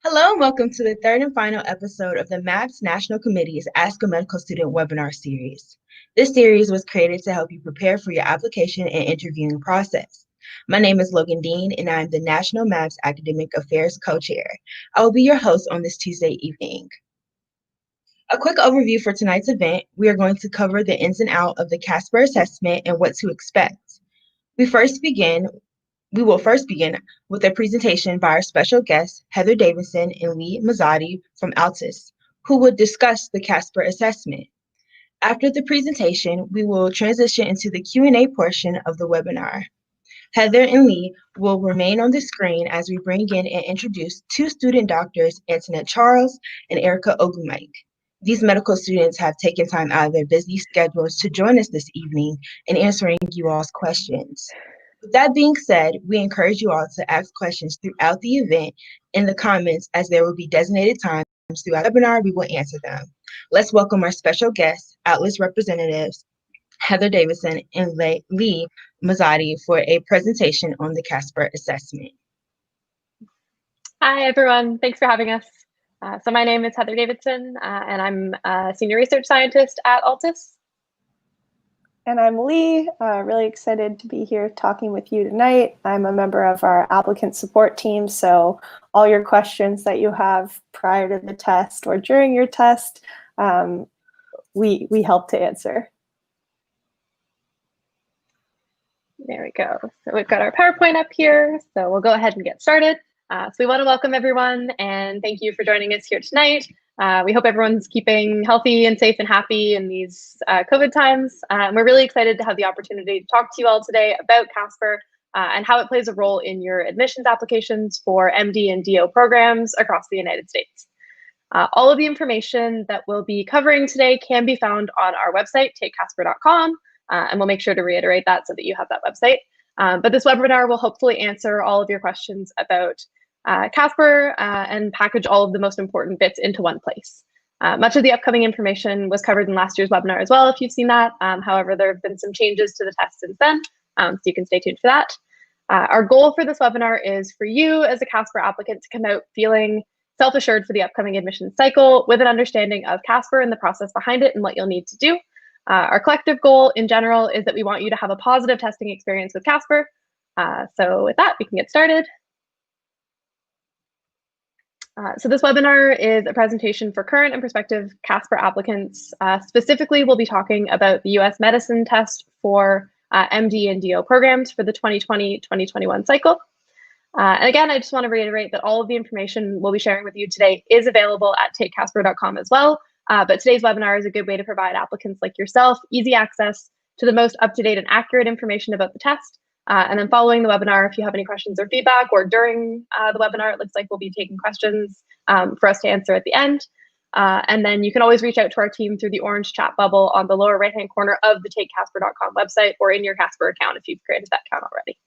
Hello and welcome to the third and final episode of the MAPS National Committee's Ask a Medical Student webinar series. This series was created to help you prepare for your application and interviewing process. My name is Logan Dean and I'm the National MAPS Academic Affairs Co-Chair. I will be your host on this Tuesday evening. A quick overview for tonight's event, we are going to cover the ins and outs of the CASPER assessment and what to expect. We will first begin with a presentation by our special guests, Heather Davidson and Lee Mazzotti from Altus, who will discuss the CASPER assessment. After the presentation, we will transition into the Q&A portion of the webinar. Heather and Lee will remain on the screen as we bring in and introduce two student doctors, Antionette Charles and Erica Ogumike. These medical students have taken time out of their busy schedules to join us this evening in answering you all's questions. With that being said, we encourage you all to ask questions throughout the event in the comments, as there will be designated times throughout the webinar we will answer them. Let's welcome our special guests, Altus representatives, Heather Davidson and Lee Mazzotti, for a presentation on the CASPER assessment. Hi, everyone. Thanks for having us. So my name is Heather Davidson, and I'm a senior research scientist at Altus. And I'm Lee, really excited to be here talking with you tonight. I'm a member of our applicant support team, so all your questions that you have prior to the test or during your test, we help to answer. There we go. So we've got our PowerPoint up here, so we'll go ahead and get started. So we want to welcome everyone and thank you for joining us here tonight. We hope everyone's keeping healthy and safe and happy in these COVID times. We're really excited to have the opportunity to talk to you all today about CASPER and how it plays a role in your admissions applications for MD and DO programs across the United States. All of the information that we'll be covering today can be found on our website, takecasper.com, and we'll make sure to reiterate that so that you have that website. But this webinar will hopefully answer all of your questions about CASPER and package all of the most important bits into one place. Much of the upcoming information was covered in last year's webinar as well, if you've seen that. However, there have been some changes to the test since then, so you can stay tuned for that. Our goal for this webinar is for you as a CASPER applicant to come out feeling self-assured for the upcoming admissions cycle with an understanding of CASPER and the process behind it and what you'll need to do. Our collective goal in general is that we want you to have a positive testing experience with CASPER. So with that, we can get started. So this webinar is a presentation for current and prospective CASPER applicants. Specifically, we'll be talking about the US medicine test for MD and DO programs for the 2020-2021 cycle. And again, I just want to reiterate that all of the information we'll be sharing with you today is available at takecasper.com as well. But today's webinar is a good way to provide applicants like yourself easy access to the most up-to-date and accurate information about the test. And then following the webinar, if you have any questions or feedback, or during the webinar, it looks like we'll be taking questions for us to answer at the end. And then you can always reach out to our team through the orange chat bubble on the lower right-hand corner of the takecasper.com website or in your CASPER account if you've created that account already.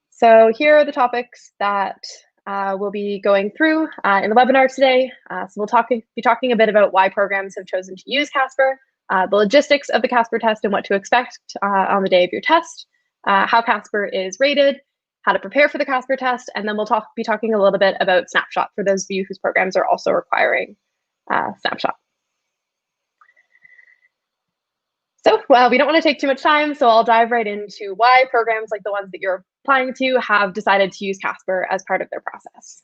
So here are the topics that we'll be going through in the webinar today. So we'll be talking a bit about why programs have chosen to use CASPER, the logistics of the CASPER test and what to expect on the day of your test, how CASPER is rated, how to prepare for the CASPER test, and then we'll be talking a little bit about Snapshot for those of you whose programs are also requiring Snapshot. So we don't want to take too much time, so I'll dive right into why programs like the ones that you're applying to have decided to use CASPER as part of their process.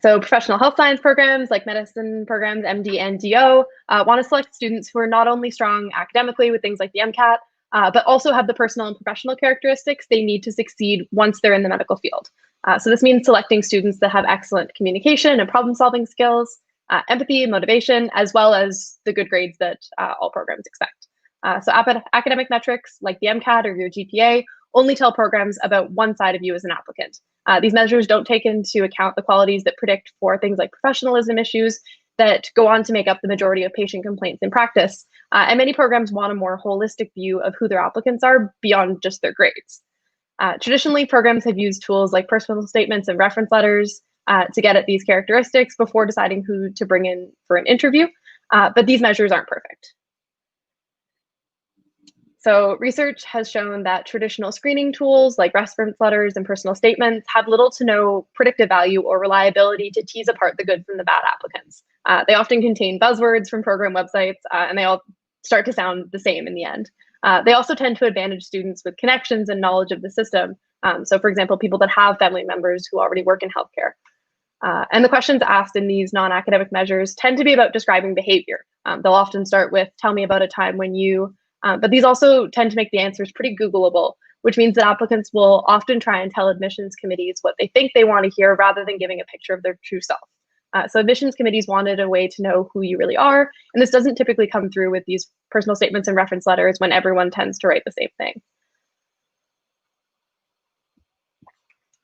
So professional health science programs like medicine programs, MD and DO, want to select students who are not only strong academically with things like the MCAT, but also have the personal and professional characteristics they need to succeed once they're in the medical field. So this means selecting students that have excellent communication and problem-solving skills, empathy and motivation, as well as the good grades that all programs expect. So academic metrics like the MCAT or your GPA only tell programs about one side of you as an applicant. These measures don't take into account the qualities that predict for things like professionalism issues that go on to make up the majority of patient complaints in practice. And many programs want a more holistic view of who their applicants are beyond just their grades. Traditionally, programs have used tools like personal statements and reference letters to get at these characteristics before deciding who to bring in for an interview, but these measures aren't perfect. So research has shown that traditional screening tools like reference letters and personal statements have little to no predictive value or reliability to tease apart the good from the bad applicants. They often contain buzzwords from program websites, and they all start to sound the same in the end. They also tend to advantage students with connections and knowledge of the system. So for example, people that have family members who already work in healthcare. And the questions asked in these non-academic measures tend to be about describing behavior. They'll often start with, tell me about a time when you, but these also tend to make the answers pretty Googleable, which means that applicants will often try and tell admissions committees what they think they want to hear rather than giving a picture of their true self. So admissions committees wanted a way to know who you really are, and this doesn't typically come through with these personal statements and reference letters when everyone tends to write the same thing.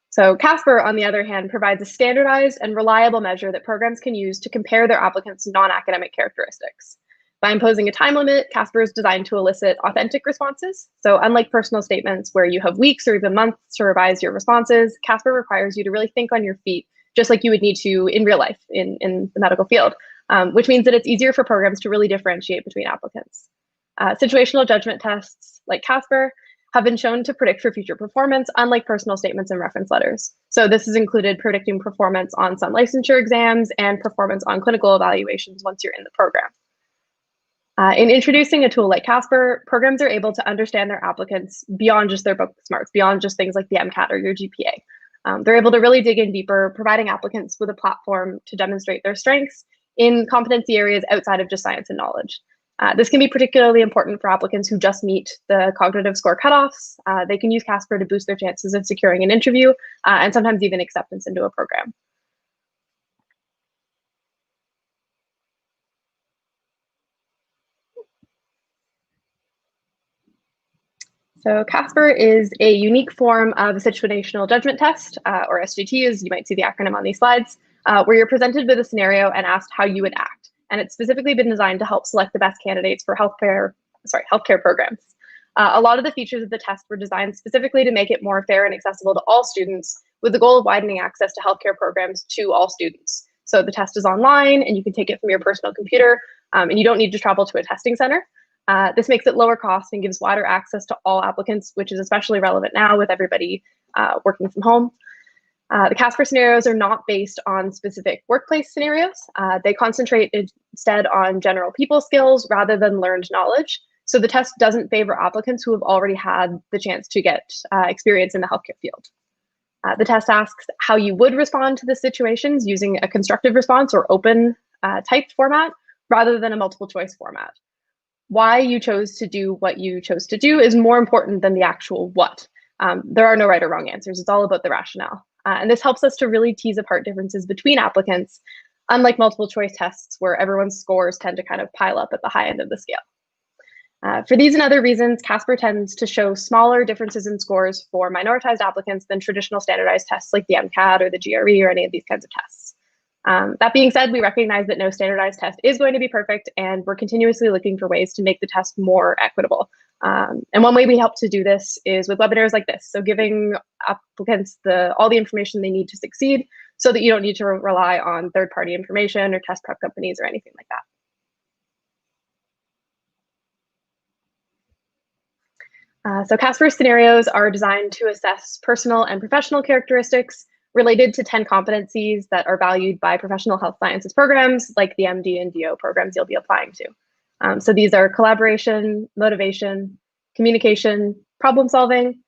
So CASPER, on the other hand, provides a standardized and reliable measure that programs can use to compare their applicants' non-academic characteristics. By imposing a time limit, CASPER is designed to elicit authentic responses. So unlike personal statements where you have weeks or even months to revise your responses, CASPER requires you to really think on your feet, just like you would need to in real life in the medical field, which means that it's easier for programs to really differentiate between applicants. Situational judgment tests like CASPER have been shown to predict for future performance, unlike personal statements and reference letters. So this has included predicting performance on some licensure exams and performance on clinical evaluations once you're in the program. In introducing a tool like CASPER, programs are able to understand their applicants beyond just their book smarts, beyond just things like the MCAT or your GPA. They're able to really dig in deeper, providing applicants with a platform to demonstrate their strengths in competency areas outside of just science and knowledge. This can be particularly important for applicants who just meet the cognitive score cutoffs. They can use CASPER to boost their chances of securing an interview and sometimes even acceptance into a program. So CASPER is a unique form of a situational judgment test, or SJT, as you might see the acronym on these slides, where you're presented with a scenario and asked how you would act. And it's specifically been designed to help select the best candidates for healthcare programs. A lot of the features of the test were designed specifically to make it more fair and accessible to all students, with the goal of widening access to healthcare programs to all students. So the test is online, and you can take it from your personal computer, and you don't need to travel to a testing center. This makes it lower cost and gives wider access to all applicants, which is especially relevant now with everybody working from home. The CASPER scenarios are not based on specific workplace scenarios. They concentrate instead on general people skills rather than learned knowledge. So the test doesn't favor applicants who have already had the chance to get experience in the healthcare field. The test asks how you would respond to the situations using a constructive response or open typed format rather than a multiple choice format. Why you chose to do what you chose to do is more important than the actual what. There are no right or wrong answers. It's all about the rationale. And this helps us to really tease apart differences between applicants, unlike multiple choice tests where everyone's scores tend to kind of pile up at the high end of the scale. For these and other reasons, CASPER tends to show smaller differences in scores for minoritized applicants than traditional standardized tests like the MCAT or the GRE or any of these kinds of tests. That being said, we recognize that no standardized test is going to be perfect, and we're continuously looking for ways to make the test more equitable. And one way we help to do this is with webinars like this. So giving applicants all the information they need to succeed so that you don't need to rely on third-party information or test prep companies or anything like that. So CASPER scenarios are designed to assess personal and professional characteristics related to 10 competencies that are valued by professional health sciences programs like the MD and DO programs you'll be applying to. So these are collaboration, motivation, communication, problem solving,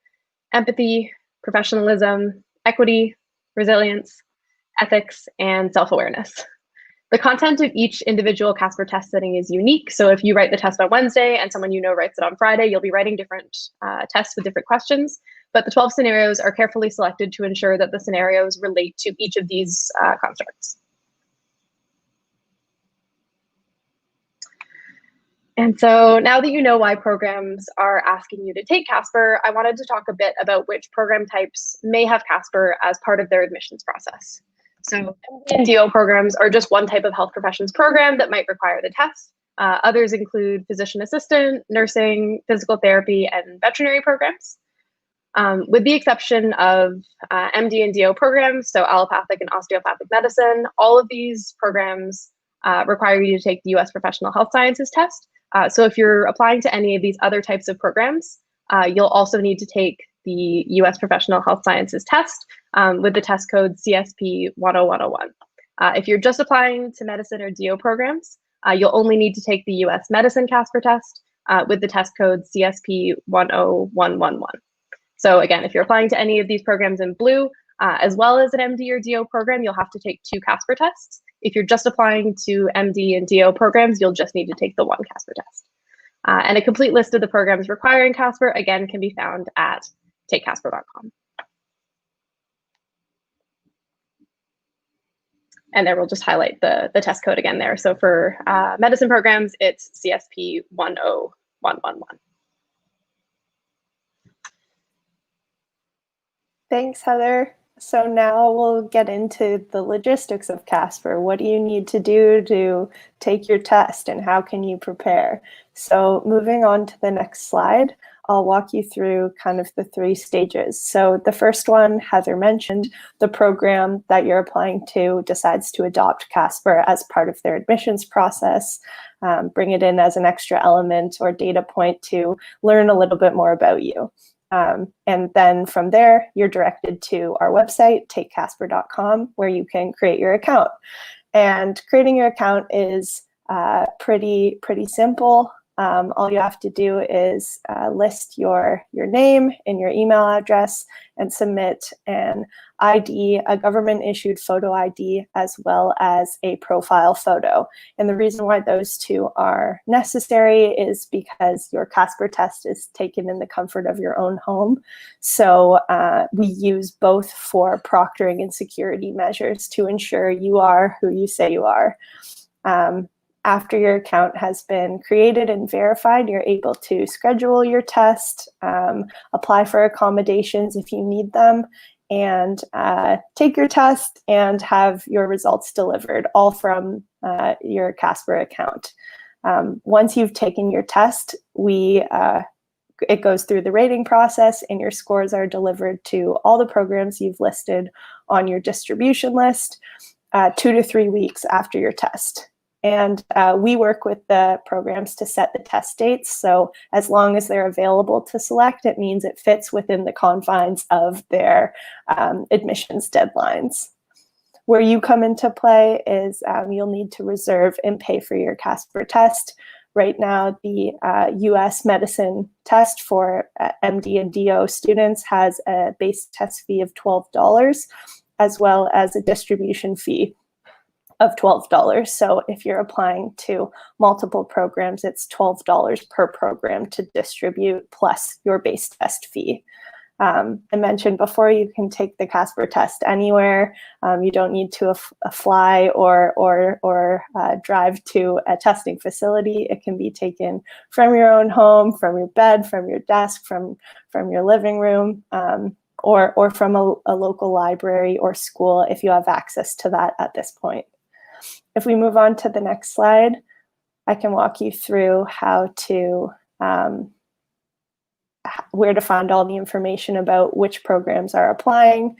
empathy, professionalism, equity, resilience, ethics, and self-awareness. The content of each individual CASPER test setting is unique. So if you write the test on Wednesday and someone you know writes it on Friday, you'll be writing different tests with different questions. But the 12 scenarios are carefully selected to ensure that the scenarios relate to each of these constructs. And so now that you know why programs are asking you to take CASPER, I wanted to talk a bit about which program types may have CASPER as part of their admissions process. So MD and DO programs are just one type of health professions program that might require the test. Others include physician assistant, nursing, physical therapy, and veterinary programs. With the exception of MD and DO programs, so allopathic and osteopathic medicine, all of these programs require you to take the US Professional Health Sciences test. So if you're applying to any of these other types of programs, you'll also need to take the US Professional Health Sciences test with the test code CSP 10101. If you're just applying to medicine or DO programs, you'll only need to take the US Medicine CASPER test with the test code CSP 10111. So again, if you're applying to any of these programs in blue, as well as an MD or DO program, you'll have to take 2 CASPER tests. If you're just applying to MD and DO programs, you'll just need to take the 1 CASPER test. And a complete list of the programs requiring CASPER, again, can be found at takecasper.com. And there we'll just highlight the test code again there. So for medicine programs, it's CSP 10111. Thanks, Heather. So now we'll get into the logistics of CASPER. What do you need to do to take your test, and how can you prepare? So moving on to the next slide, I'll walk you through kind of the 3 stages. So the first one, Heather mentioned, the program that you're applying to decides to adopt CASPER as part of their admissions process, bring it in as an extra element or data point to learn a little bit more about you. And then from there, you're directed to our website, takecasper.com, where you can create your account. And creating your account is pretty simple. All you have to do is list your name and your email address and submit an ID, a government-issued photo ID, as well as a profile photo. And the reason why those 2 are necessary is because your CASPER test is taken in the comfort of your own home. So we use both for proctoring and security measures to ensure you are who you say you are. After your account has been created and verified, you're able to schedule your test, apply for accommodations if you need them, and take your test and have your results delivered, all from your CASPER account. Once you've taken your test, it goes through the rating process, and your scores are delivered to all the programs you've listed on your distribution list 2 to 3 weeks after your test. And we work with the programs to set the test dates. So as long as they're available to select, it means it fits within the confines of their admissions deadlines. Where you come into play is you'll need to reserve and pay for your CASPER test. Right now, the US medicine test for MD and DO students has a base test fee of $12, as well as a distribution fee of $12. So if you're applying to multiple programs, it's $12 per program to distribute, plus your base test fee. I mentioned before, you can take the CASPER test anywhere. You don't need to fly or drive to a testing facility. It can be taken from your own home, from your bed, from your desk, from your living room, or from a local library or school if you have access to that at this point. If we move on to the next slide, I can walk you through how to where to find all the information about which programs are applying,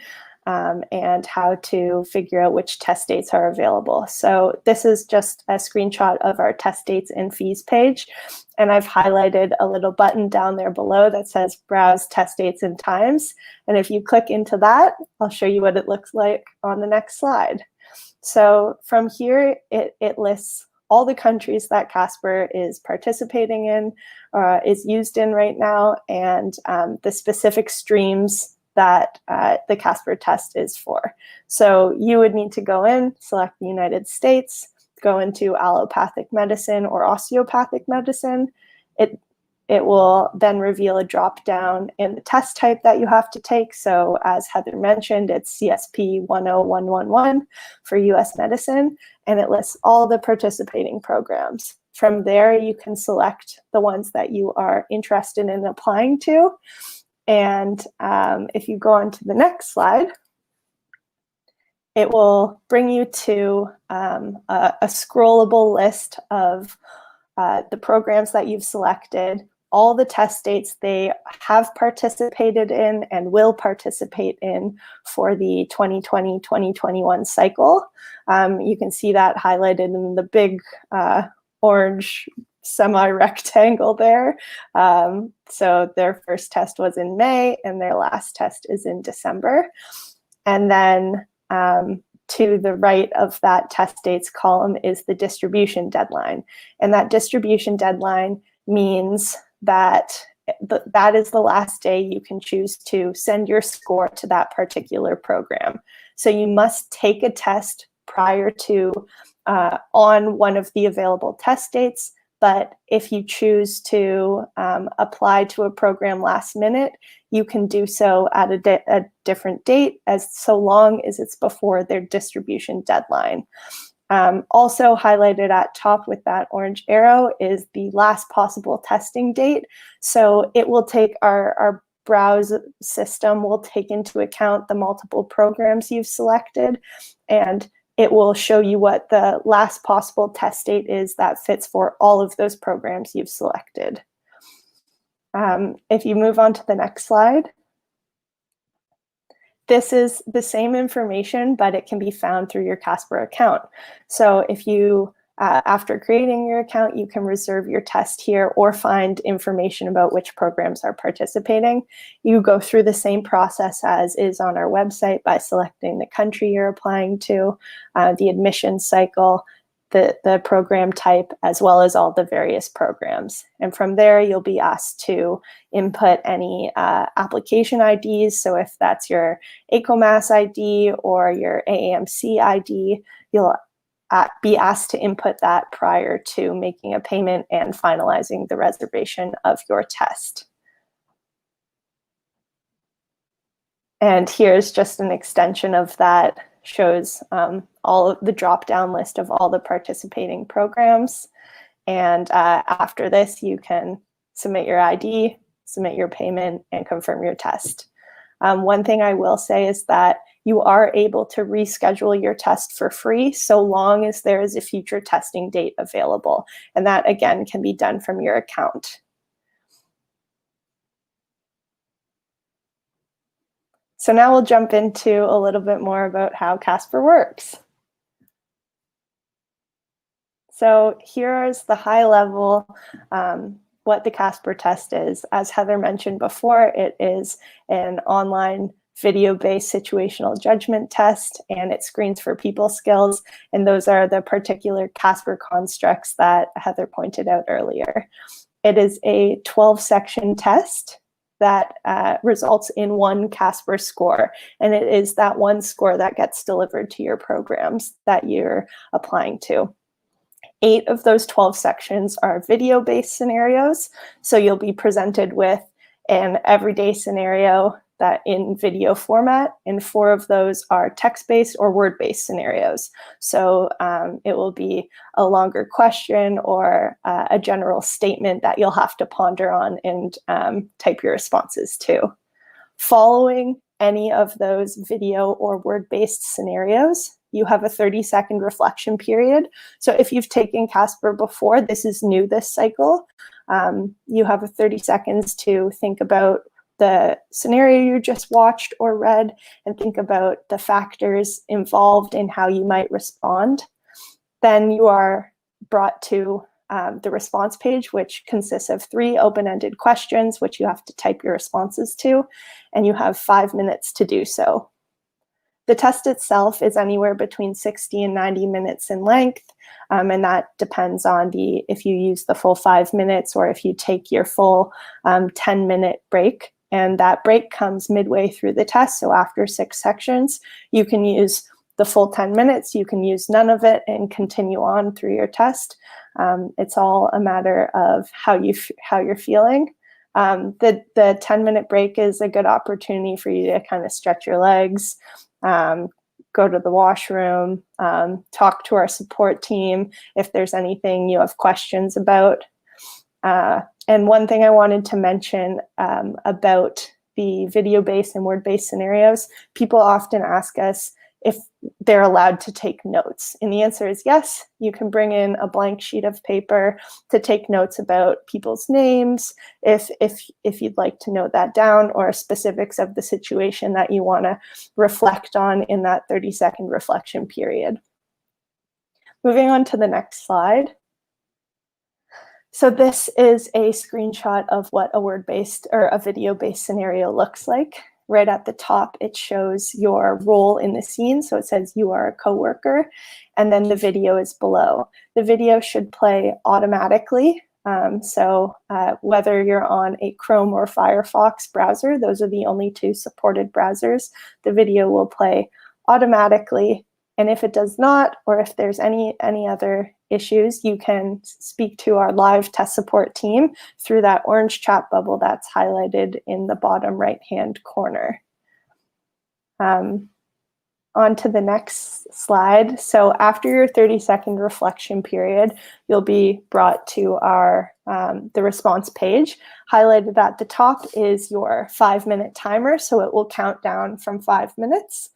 and how to figure out which test dates are available. So this is just a screenshot of our test dates and fees page. And I've highlighted a little button down there below that says browse test dates and times. And if you click into that, I'll show you what it looks like on the next slide. So from here, it lists all the countries that CASPER is participating in, is used in right now, and the specific streams that the CASPER test is for. So you would need to go in, select the United States, go into allopathic medicine or osteopathic medicine. It will then reveal a drop down in the test type that you have to take. So as Heather mentioned, it's CSP 10111 for US medicine, and it lists all the participating programs. From there, you can select the ones that you are interested in applying to. And if you go on to the next slide, it will bring you to a scrollable list of the programs that you've selected, all the test dates they have participated in and will participate in for the 2020-2021 cycle. You can see that highlighted in the big orange semi-rectangle there. So their first test was in May and their last test is in December. And then to the right of that test dates column is the distribution deadline. And that distribution deadline means that that is the last day you can choose to send your score to that particular program. So you must take a test prior to on one of the available test dates. But if you choose to apply to a program last minute, you can do so at a different date, as so long as it's before their distribution deadline. Also highlighted at top with that orange arrow is the last possible testing date. So it will take our browse system will take into account the multiple programs you've selected, and it will show you what the last possible test date is that fits for all of those programs you've selected. If you move on to the next slide, this is the same information, but it can be found through your CASPER account. So if you, after creating your account, you can reserve your test here or find information about which programs are participating. You go through the same process as is on our website by selecting the country you're applying to, the admission cycle, the program type, as well as all the various programs. And from there, you'll be asked to input any application IDs. So if that's your ACOMAS ID or your AAMC ID, you'll be asked to input that prior to making a payment and finalizing the reservation of your test. And here's just an extension of that. Shows all of the drop-down list of all the participating programs. And after this, you can submit your ID, submit your payment, and confirm your test. One thing I will say is that you are able to reschedule your test for free so long as there is a future testing date available. And that, again, can be done from your account. So now we'll jump into a little bit more about how CASPER works. So here is the high level, what the CASPER test is. As Heather mentioned before, it is an online video-based situational judgment test, and it screens for people skills. And those are the particular CASPER constructs that Heather pointed out earlier. It is a 12-section test that results in one CASPER score. And it is that one score that gets delivered to your programs that you're applying to. 8 of those 12 sections are video-based scenarios. So you'll be presented with an everyday scenario that in video format, and 4 of those are text-based or word-based scenarios. So it will be a longer question or a general statement that you'll have to ponder on and type your responses to. Following any of those video or word-based scenarios, you have a 30-second reflection period. So if you've taken CASPER before, this is new this cycle. You have 30 seconds to think about the scenario you just watched or read and think about the factors involved in how you might respond. Then you are brought to the response page, which consists of 3 open-ended questions, which you have to type your responses to, and you have 5 minutes to do so. The test itself is anywhere between 60 and 90 minutes in length, and that depends on if you use the full 5 minutes or if you take your full 10-minute break. And that break comes midway through the test. So after 6 sections, you can use the full 10 minutes, you can use none of it and continue on through your test. It's all a matter of how you're feeling. The 10-minute break is a good opportunity for you to kind of stretch your legs, go to the washroom, talk to our support team if there's anything you have questions about. And one thing I wanted to mention about the video-based and word-based scenarios, people often ask us if they're allowed to take notes. And the answer is yes, you can bring in a blank sheet of paper to take notes about people's names, if you'd like to note that down, or specifics of the situation that you want to reflect on in that 30-second reflection period. Moving on to the next slide. So this is a screenshot of what a word-based or a video-based scenario looks like. Right at the top, it shows your role in the scene. So it says you are a coworker, and then the video is below. The video should play automatically. Whether you're on a Chrome or Firefox browser, those are the only two supported browsers, the video will play automatically. And if it does not, or if there's any other issues, you can speak to our live test support team through that orange chat bubble that's highlighted in the bottom right-hand corner. On to the next slide. So after your 30-second reflection period, you'll be brought to our the response page. Highlighted at the top is your 5-minute timer, so it will count down from 5 minutes.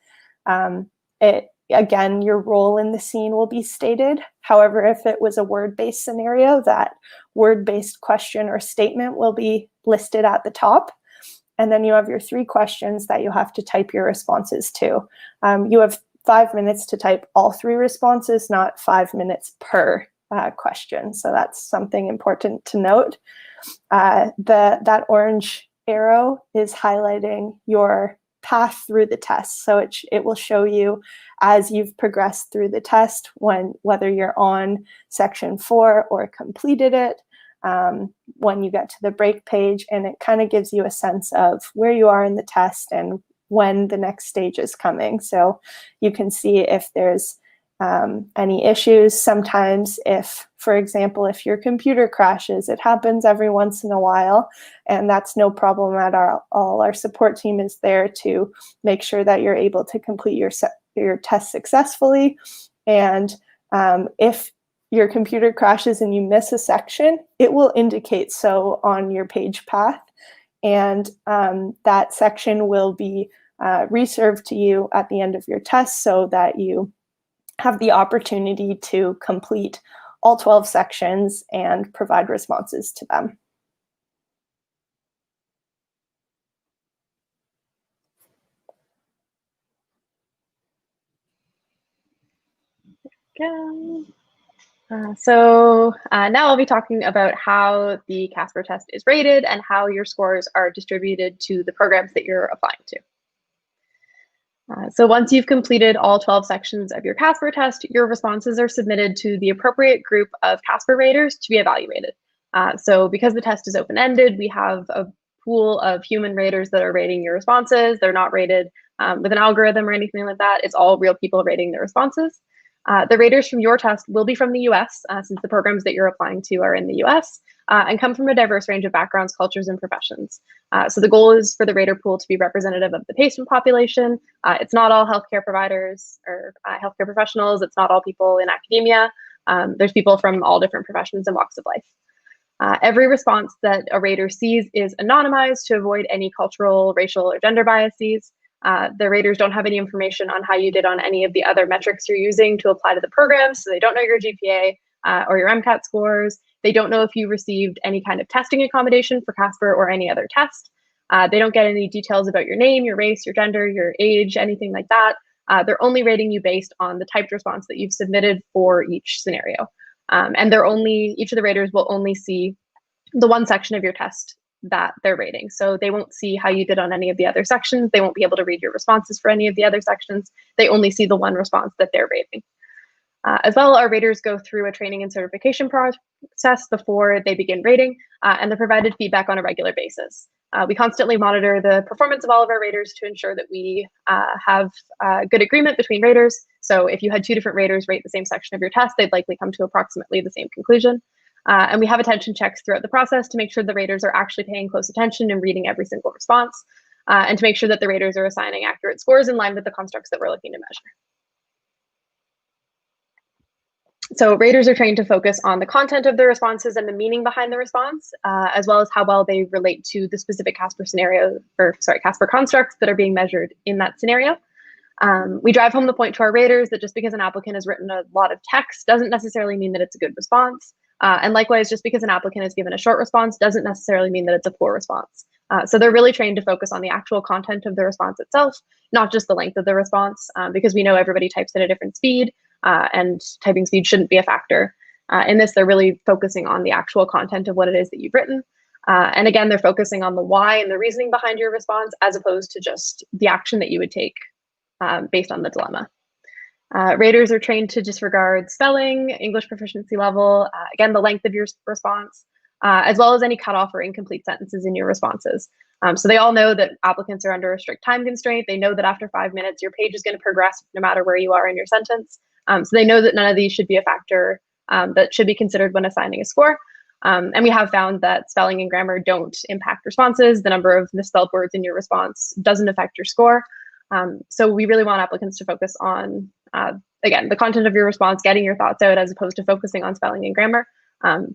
Again, your role in the scene will be stated. However, if it was a word-based scenario, that word-based question or statement will be listed at the top. And then you have your 3 questions that you have to type your responses to. You have 5 minutes to type all 3 responses, not 5 minutes per question. So that's something important to note. That orange arrow is highlighting your path through the test. So it will show you as you've progressed through the test, whether you're on section 4 or completed it, when you get to the break page, and it kind of gives you a sense of where you are in the test and when the next stage is coming. So you can see if there's any issues. Sometimes for example, if your computer crashes, it happens every once in a while, and that's no problem at all. Our support team is there to make sure that you're able to complete your test successfully. And if your computer crashes and you miss a section, it will indicate so on your page path, and that section will be reserved to you at the end of your test so that you have the opportunity to complete all 12 sections and provide responses to them. Now I'll be talking about how the CASPER test is rated and how your scores are distributed to the programs that you're applying to. So once you've completed all 12 sections of your CASPER test, your responses are submitted to the appropriate group of CASPER raters to be evaluated. So because the test is open-ended, we have a pool of human raters that are rating your responses. They're not rated with an algorithm or anything like that. It's all real people rating their responses. The raters from your test will be from the US, since the programs that you're applying to are in the US, and come from a diverse range of backgrounds, cultures, and professions. So the goal is for the rater pool to be representative of the patient population. It's not all healthcare providers or healthcare professionals. It's not all people in academia. There's people from all different professions and walks of life. Every response that a rater sees is anonymized to avoid any cultural, racial, or gender biases. The raters don't have any information on how you did on any of the other metrics you're using to apply to the program, so they don't know your GPA or your MCAT scores. They don't know if you received any kind of testing accommodation for CASPER or any other test. They don't get any details about your name, your race, your gender, your age, anything like that. They're only rating you based on the typed response that you've submitted for each scenario. And each of the raters will only see the one section of your test that they're rating. So they won't see how you did on any of the other sections. They won't be able to read your responses for any of the other sections. They only see the one response that they're rating. As well, our raters go through a training and certification process before they begin rating, and they're provided feedback on a regular basis. We constantly monitor the performance of all of our raters to ensure that we have good agreement between raters. So if you had 2 different raters rate the same section of your test, they'd likely come to approximately the same conclusion. And we have attention checks throughout the process to make sure the raters are actually paying close attention and reading every single response, and to make sure that the raters are assigning accurate scores in line with the constructs that we're looking to measure. So raters are trained to focus on the content of their responses and the meaning behind the response, as well as how well they relate to the specific CASPER CASPER constructs that are being measured in that scenario. We drive home the point to our raters that just because an applicant has written a lot of text doesn't necessarily mean that it's a good response. And likewise, just because an applicant has given a short response doesn't necessarily mean that it's a poor response. So they're really trained to focus on the actual content of the response itself, not just the length of the response, because we know everybody types at a different speed, and typing speed shouldn't be a factor. In this, they're really focusing on the actual content of what it is that you've written. And again, they're focusing on the why and the reasoning behind your response, as opposed to just the action that you would take based on the dilemma. Raters are trained to disregard spelling, English proficiency level, again, the length of your response, as well as any cutoff or incomplete sentences in your responses. So they all know that applicants are under a strict time constraint. They know that after 5 minutes, your page is going to progress no matter where you are in your sentence. So they know that none of these should be a factor that should be considered when assigning a score. And we have found that spelling and grammar don't impact responses. The number of misspelled words in your response doesn't affect your score. So we really want applicants to focus on, again, the content of your response, getting your thoughts out, as opposed to focusing on spelling and grammar,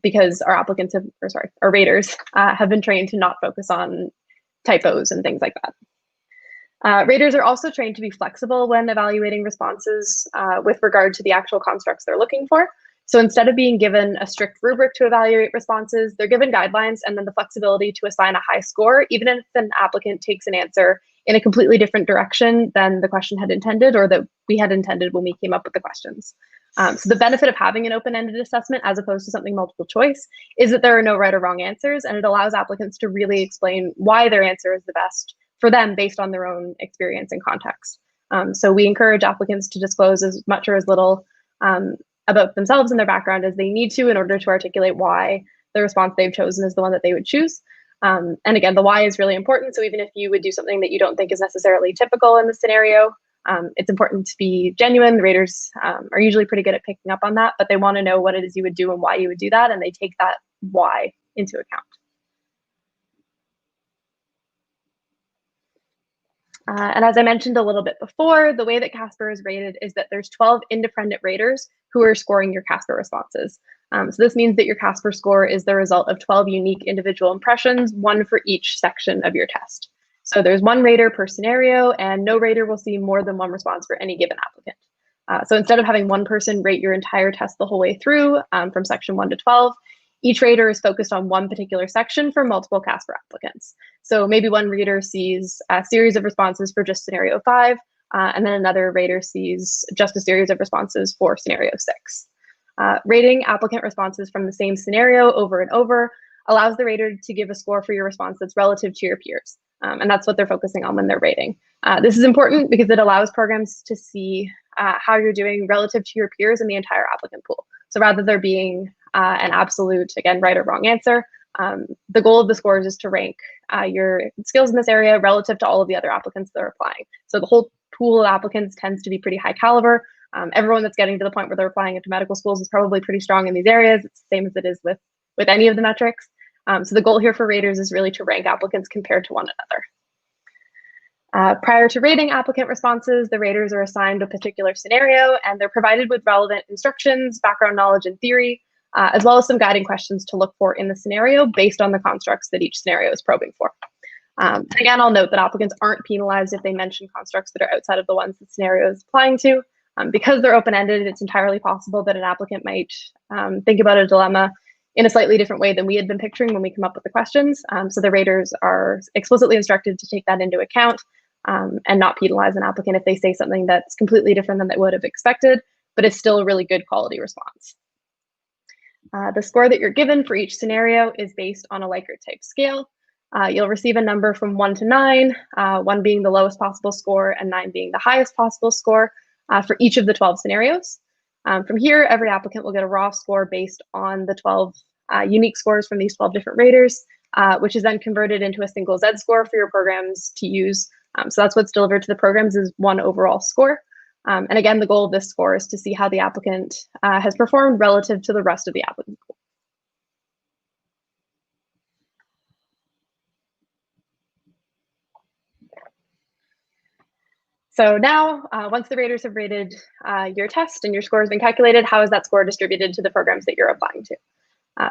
because our applicants have, or sorry, our raters have been trained to not focus on typos and things like that. Raters are also trained to be flexible when evaluating responses with regard to the actual constructs they're looking for. So instead of being given a strict rubric to evaluate responses, they're given guidelines and then the flexibility to assign a high score, even if an applicant takes an answer in a completely different direction than the question had intended, or that we had intended when we came up with the questions. So the benefit of having an open-ended assessment as opposed to something multiple choice is that there are no right or wrong answers, and it allows applicants to really explain why their answer is the best for them based on their own experience and context. So we encourage applicants to disclose as much or as little about themselves and their background as they need to in order to articulate why the response they've chosen is the one that they would choose. And again, the why is really important. So even if you would do something that you don't think is necessarily typical in the scenario, it's important to be genuine. The raters are usually pretty good at picking up on that, but they want to know what it is you would do and why you would do that, and they take that why into account. And as I mentioned a little bit before, the way that CASPER is rated is that there's 12 independent raters who are scoring your CASPER responses. So this means that your CASPER score is the result of 12 unique individual impressions, one for each section of your test. So there's one rater per scenario, and no rater will see more than one response for any given applicant. So instead of having one person rate your entire test the whole way through from section 1 to 12, each rater is focused on one particular section for multiple CASPER applicants. So maybe one rater sees a series of responses for just scenario 5, and then another rater sees just a series of responses for scenario 6. Rating applicant responses from the same scenario over and over allows the rater to give a score for your response that's relative to your peers. And that's what they're focusing on when they're rating. This is important because it allows programs to see how you're doing relative to your peers in the entire applicant pool. So rather than there being an absolute, again, right or wrong answer, the goal of the scores is to rank your skills in this area relative to all of the other applicants that are applying. So the whole pool of applicants tends to be pretty high caliber. Everyone that's getting to the point where they're applying into medical schools is probably pretty strong in these areas. It's the same as it is with any of the metrics. So the goal here for raters is really to rank applicants compared to one another. Prior to rating applicant responses, the raters are assigned a particular scenario, and they're provided with relevant instructions, background knowledge, and theory, as well as some guiding questions to look for in the scenario based on the constructs that each scenario is probing for. And again, I'll note that applicants aren't penalized if they mention constructs that are outside of the ones the scenario is applying to. Because they're open-ended, it's entirely possible that an applicant might think about a dilemma in a slightly different way than we had been picturing when we come up with the questions. So the raters are explicitly instructed to take that into account and not penalize an applicant if they say something that's completely different than they would have expected, but it's still a really good quality response. The score that you're given for each scenario is based on a Likert type scale. You'll receive a number from 1 to 9, 1 being the lowest possible score and 9 being the highest possible score for each of the 12 scenarios. From here, every applicant will get a raw score based on the 12 unique scores from these 12 different raters, which is then converted into a single Z score for your programs to use. So that's what's delivered to the programs is one overall score. And again, the goal of this score is to see how the applicant has performed relative to the rest of the applicant pool. So now, once the raters have rated your test and your score has been calculated, how is that score distributed to the programs that you're applying to?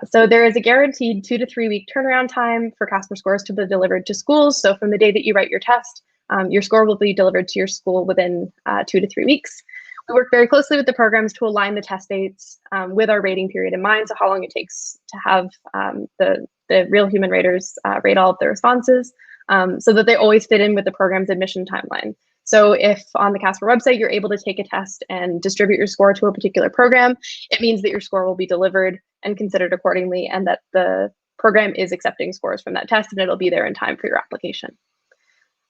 So there is a guaranteed 2 to 3 week turnaround time for CASPER scores to be delivered to schools. So from the day that you write your test, your score will be delivered to your school within 2 to 3 weeks. We work very closely with the programs to align the test dates with our rating period in mind, so how long it takes to have the real human raters rate all of the responses, so that they always fit in with the program's admission timeline. So if on the CASPER website, you're able to take a test and distribute your score to a particular program, it means that your score will be delivered and considered accordingly, and that the program is accepting scores from that test, and it'll be there in time for your application.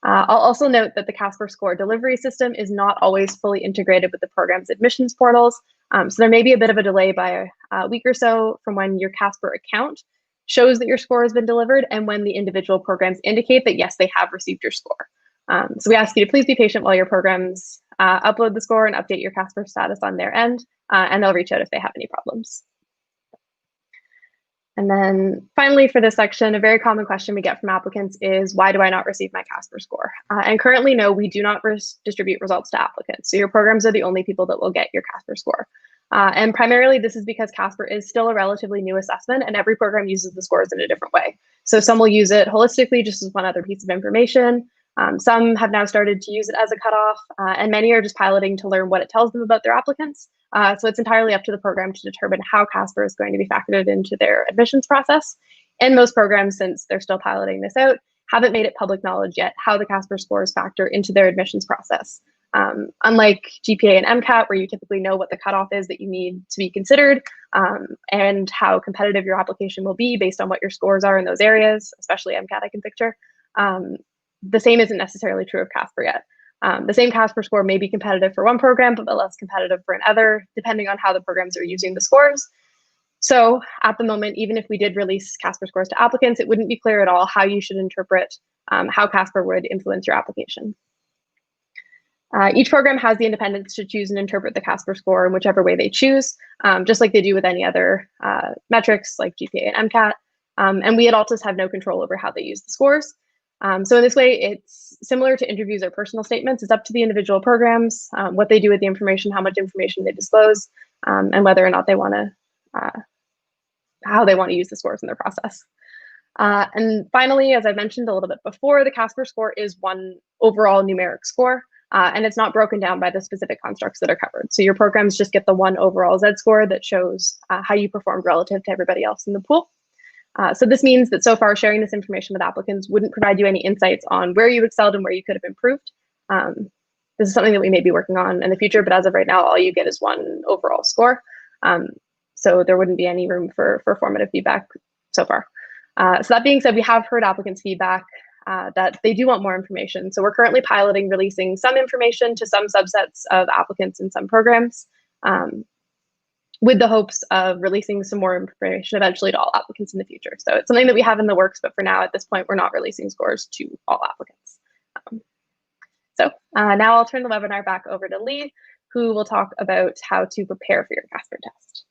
I'll also note that the CASPER Score delivery system is not always fully integrated with the program's admissions portals. So there may be a bit of a delay by a week or so from when your CASPER account shows that your score has been delivered and when the individual programs indicate that, yes, they have received your score. So we ask you to please be patient while your programs upload the score and update your CASPER status on their end, and they'll reach out if they have any problems. And then finally, for this section, a very common question we get from applicants is, why do I not receive my CASPER score? And currently, no, we do not distribute results to applicants. So your programs are the only people that will get your CASPER score. And primarily, this is because CASPER is still a relatively new assessment, and every program uses the scores in a different way. So some will use it holistically, just as one other piece of information. Some have now started to use it as a cutoff, and many are just piloting to learn what it tells them about their applicants. So it's entirely up to the program to determine how CASPER is going to be factored into their admissions process. And most programs, since they're still piloting this out, haven't made it public knowledge yet how the CASPER scores factor into their admissions process. Unlike GPA and MCAT, where you typically know what the cutoff is that you need to be considered, and how competitive your application will be based on what your scores are in those areas, especially MCAT I can picture. The same isn't necessarily true of CASPER yet. The same CASPER score may be competitive for one program, but less competitive for another, depending on how the programs are using the scores. So at the moment, even if we did release CASPER scores to applicants, it wouldn't be clear at all how you should interpret how CASPER would influence your application. Each program has the independence to choose and interpret the CASPER score in whichever way they choose, just like they do with any other metrics like GPA and MCAT. And we at Altus have no control over how they use the scores. So in this way, it's similar to interviews or personal statements. It's up to the individual programs, what they do with the information, how much information they disclose, and whether or not they want to, how they want to use the scores in their process. And finally, as I mentioned a little bit before, the CASPER score is one overall numeric score, and it's not broken down by the specific constructs that are covered. So your programs just get the one overall Z score that shows how you performed relative to everybody else in the pool. So this means that so far sharing this information with applicants wouldn't provide you any insights on where you excelled and where you could have improved. This is something that we may be working on in the future, but as of right now, all you get is one overall score. So there wouldn't be any room for formative feedback so far. So that being said, we have heard applicants' feedback that they do want more information. So we're currently piloting releasing some information to some subsets of applicants in some programs, with the hopes of releasing some more information eventually to all applicants in the future. So it's something that we have in the works, but for now, at this point, we're not releasing scores to all applicants. Now I'll turn the webinar back over to Lee, who will talk about how to prepare for your CASPER test.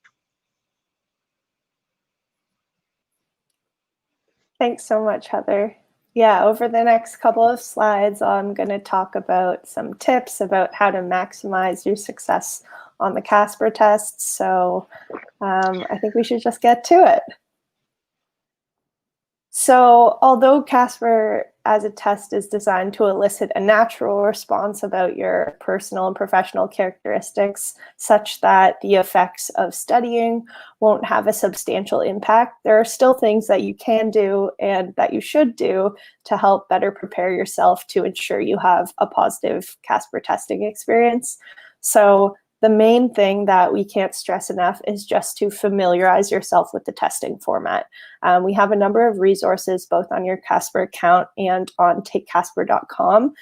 Thanks so much, Heather. Yeah, over the next couple of slides, I'm going to talk about some tips about how to maximize your success on the CASPER test. So I think we should just get to it. So although CASPER as a test is designed to elicit a natural response about your personal and professional characteristics such that the effects of studying won't have a substantial impact, there are still things that you can do and that you should do to help better prepare yourself to ensure you have a positive CASPER testing experience. So the main thing that we can't stress enough is just to familiarize yourself with the testing format. We have a number of resources both on your CASPER account and on takecasper.com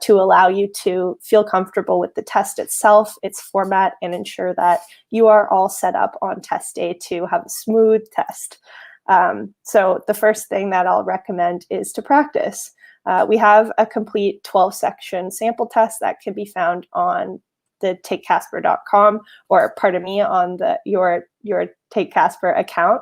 to allow you to feel comfortable with the test itself, its format, and ensure that you are all set up on test day to have a smooth test. So the first thing that I'll recommend is to practice. We have a complete 12-section sample test that can be found on the takecasper.com, or pardon me, on your Take Casper account.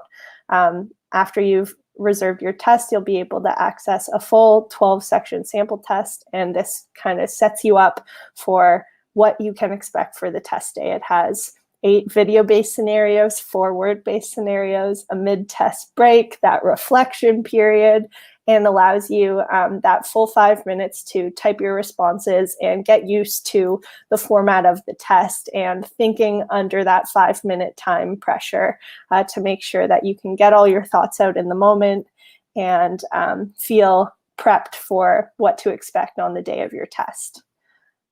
After you've reserved your test, you'll be able to access a full 12-section sample test, and this kind of sets you up for what you can expect for the test day. It has 8 video-based scenarios, 4 word-based scenarios, a mid-test break, that reflection period, and allows you that full 5 minutes to type your responses and get used to the format of the test and thinking under that 5-minute time pressure to make sure that you can get all your thoughts out in the moment and feel prepped for what to expect on the day of your test.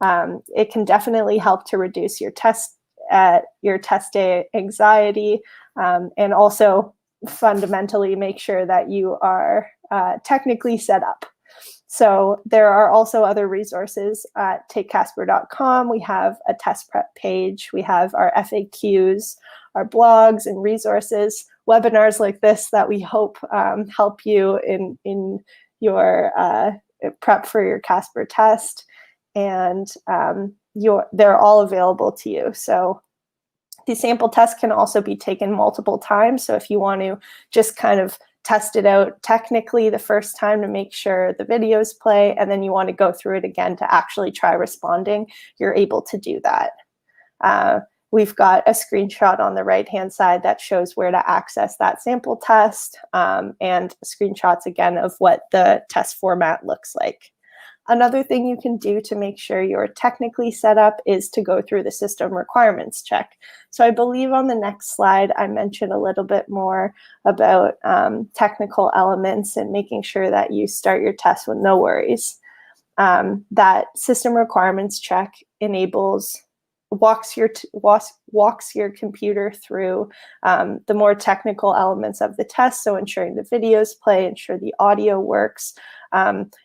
It can definitely help to reduce your test day anxiety, and also fundamentally make sure that you are technically set up. So there are also other resources at takecasper.com. We have a test prep page. We have our FAQs, our blogs and resources, webinars like this that we hope help you in your prep for your CASPER test. And they're all available to you. So the sample test can also be taken multiple times. So if you want to just kind of test it out technically the first time to make sure the videos play, and then you want to go through it again to actually try responding, you're able to do that. We've got a screenshot on the right-hand side that shows where to access that sample test, and screenshots again of what the test format looks like. Another thing you can do to make sure you're technically set up is to go through the system requirements check. So I believe on the next slide, I mentioned a little bit more about technical elements and making sure that you start your test with no worries. That system requirements check walks your computer through the more technical elements of the test. So ensuring the videos play, ensure the audio works.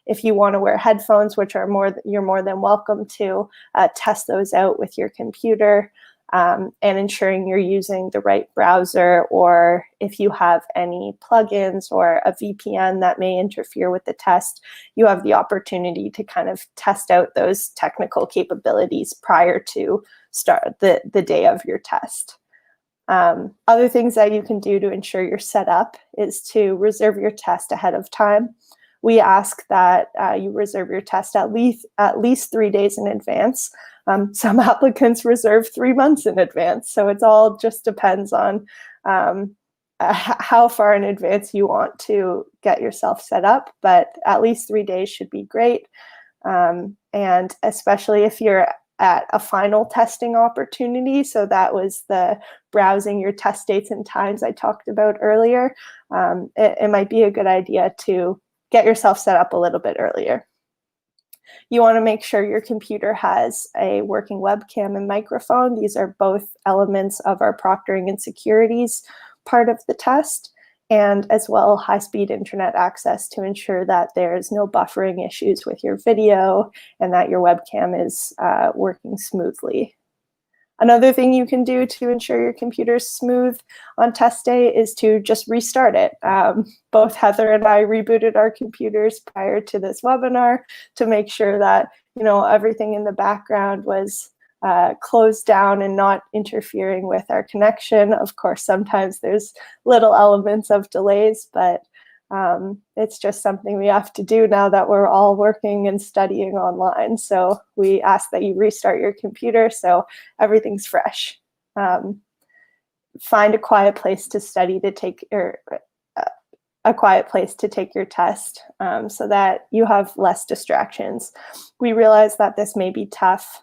If you want to wear headphones, which are you're more than welcome to, test those out with your computer, and ensuring you're using the right browser, or if you have any plugins or a VPN that may interfere with the test, you have the opportunity to kind of test out those technical capabilities prior to start the day of your test. Other things that you can do to ensure you're set up is to reserve your test ahead of time. We ask that you reserve your test at least 3 days in advance. Some applicants reserve 3 months in advance, so it's all just depends on how far in advance you want to get yourself set up, but at least 3 days should be great. And especially if you're at a final testing opportunity, so that was the browsing your test dates and times I talked about earlier, it might be a good idea to get yourself set up a little bit earlier. You want to make sure your computer has a working webcam and microphone. These are both elements of our proctoring and securities part of the test, and as well high-speed internet access to ensure that there's no buffering issues with your video and that your webcam is working smoothly. Another thing you can do to ensure your computer is smooth on test day is to just restart it. Both Heather and I rebooted our computers prior to this webinar to make sure that everything in the background was closed down and not interfering with our connection. Of course, sometimes there's little elements of delays, but it's just something we have to do now that we're all working and studying online. So we ask that you restart your computer so everything's fresh. Find a quiet place to study a quiet place to take your test, so that you have less distractions. We realize that this may be tough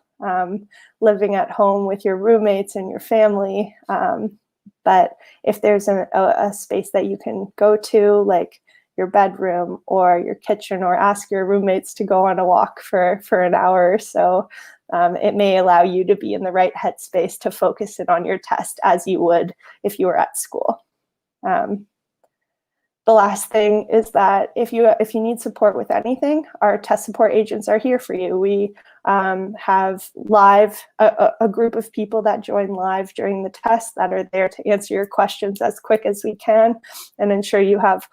living at home with your roommates and your family, but if there's a space that you can go to, like your bedroom or your kitchen, or ask your roommates to go on a walk for an hour or so, it may allow you to be in the right headspace to focus in on your test as you would if you were at school. The last thing is that if you need support with anything, our test support agents are here for you. We have a group of people that join live during the test that are there to answer your questions as quick as we can and ensure you have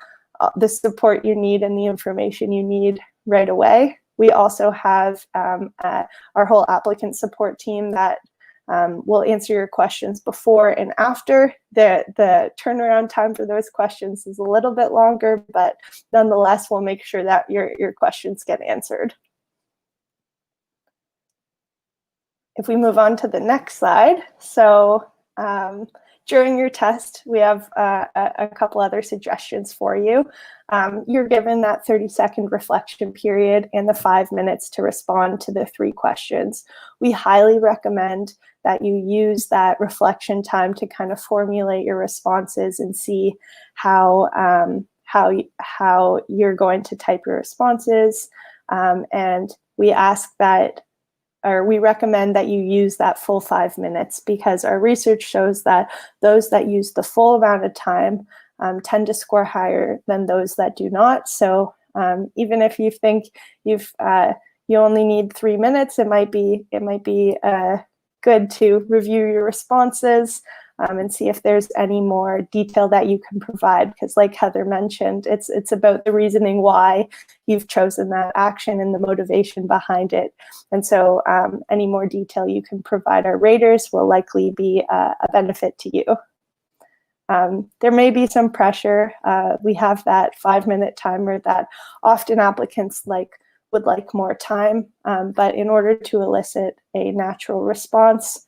the support you need and the information you need right away. We also have our whole applicant support team that will answer your questions before and after. The turnaround time for those questions is a little bit longer, but nonetheless, we'll make sure that your questions get answered. If we move on to the next slide, so during your test, we have a couple other suggestions for you. You're given that 30-second reflection period and the 5 minutes to respond to the 3 questions. We highly recommend that you use that reflection time to kind of formulate your responses and see how you're going to type your responses. And we ask that we recommend that you use that full 5 minutes, because our research shows that those that use the full amount of time tend to score higher than those that do not. So even if you think you only need 3 minutes, it might be good to review your responses and see if there's any more detail that you can provide, because like Heather mentioned, it's about the reasoning why you've chosen that action and the motivation behind it. And so any more detail you can provide our raters will likely be a benefit to you. There may be some pressure. We have that 5-minute timer that often applicants would like more time, but in order to elicit a natural response,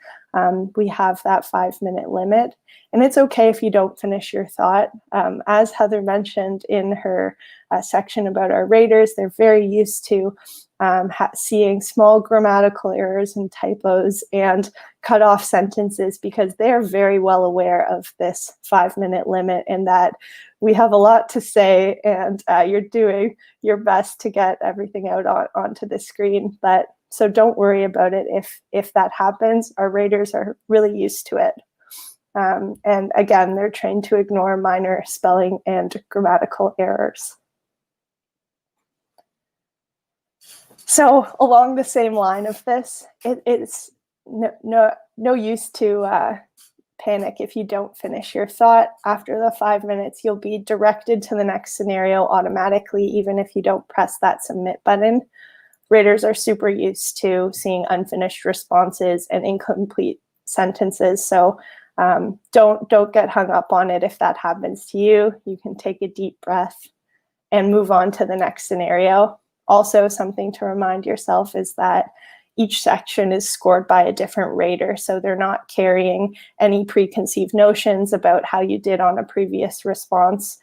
we have that 5-minute limit. And it's okay if you don't finish your thought. As Heather mentioned in her section about our raters, they're very used to seeing small grammatical errors and typos and cut off sentences, because they're very well aware of this 5-minute limit and that we have a lot to say, and you're doing your best to get everything out onto the screen. But so don't worry about it if that happens. Our raters are really used to it. And again, they're trained to ignore minor spelling and grammatical errors. So along the same line of this, it's no use to panic if you don't finish your thought. After the 5 minutes, you'll be directed to the next scenario automatically, even if you don't press that submit button. Raters are super used to seeing unfinished responses and incomplete sentences. So don't get hung up on it if that happens to you. You can take a deep breath and move on to the next scenario. Also, something to remind yourself is that each section is scored by a different rater, so they're not carrying any preconceived notions about how you did on a previous response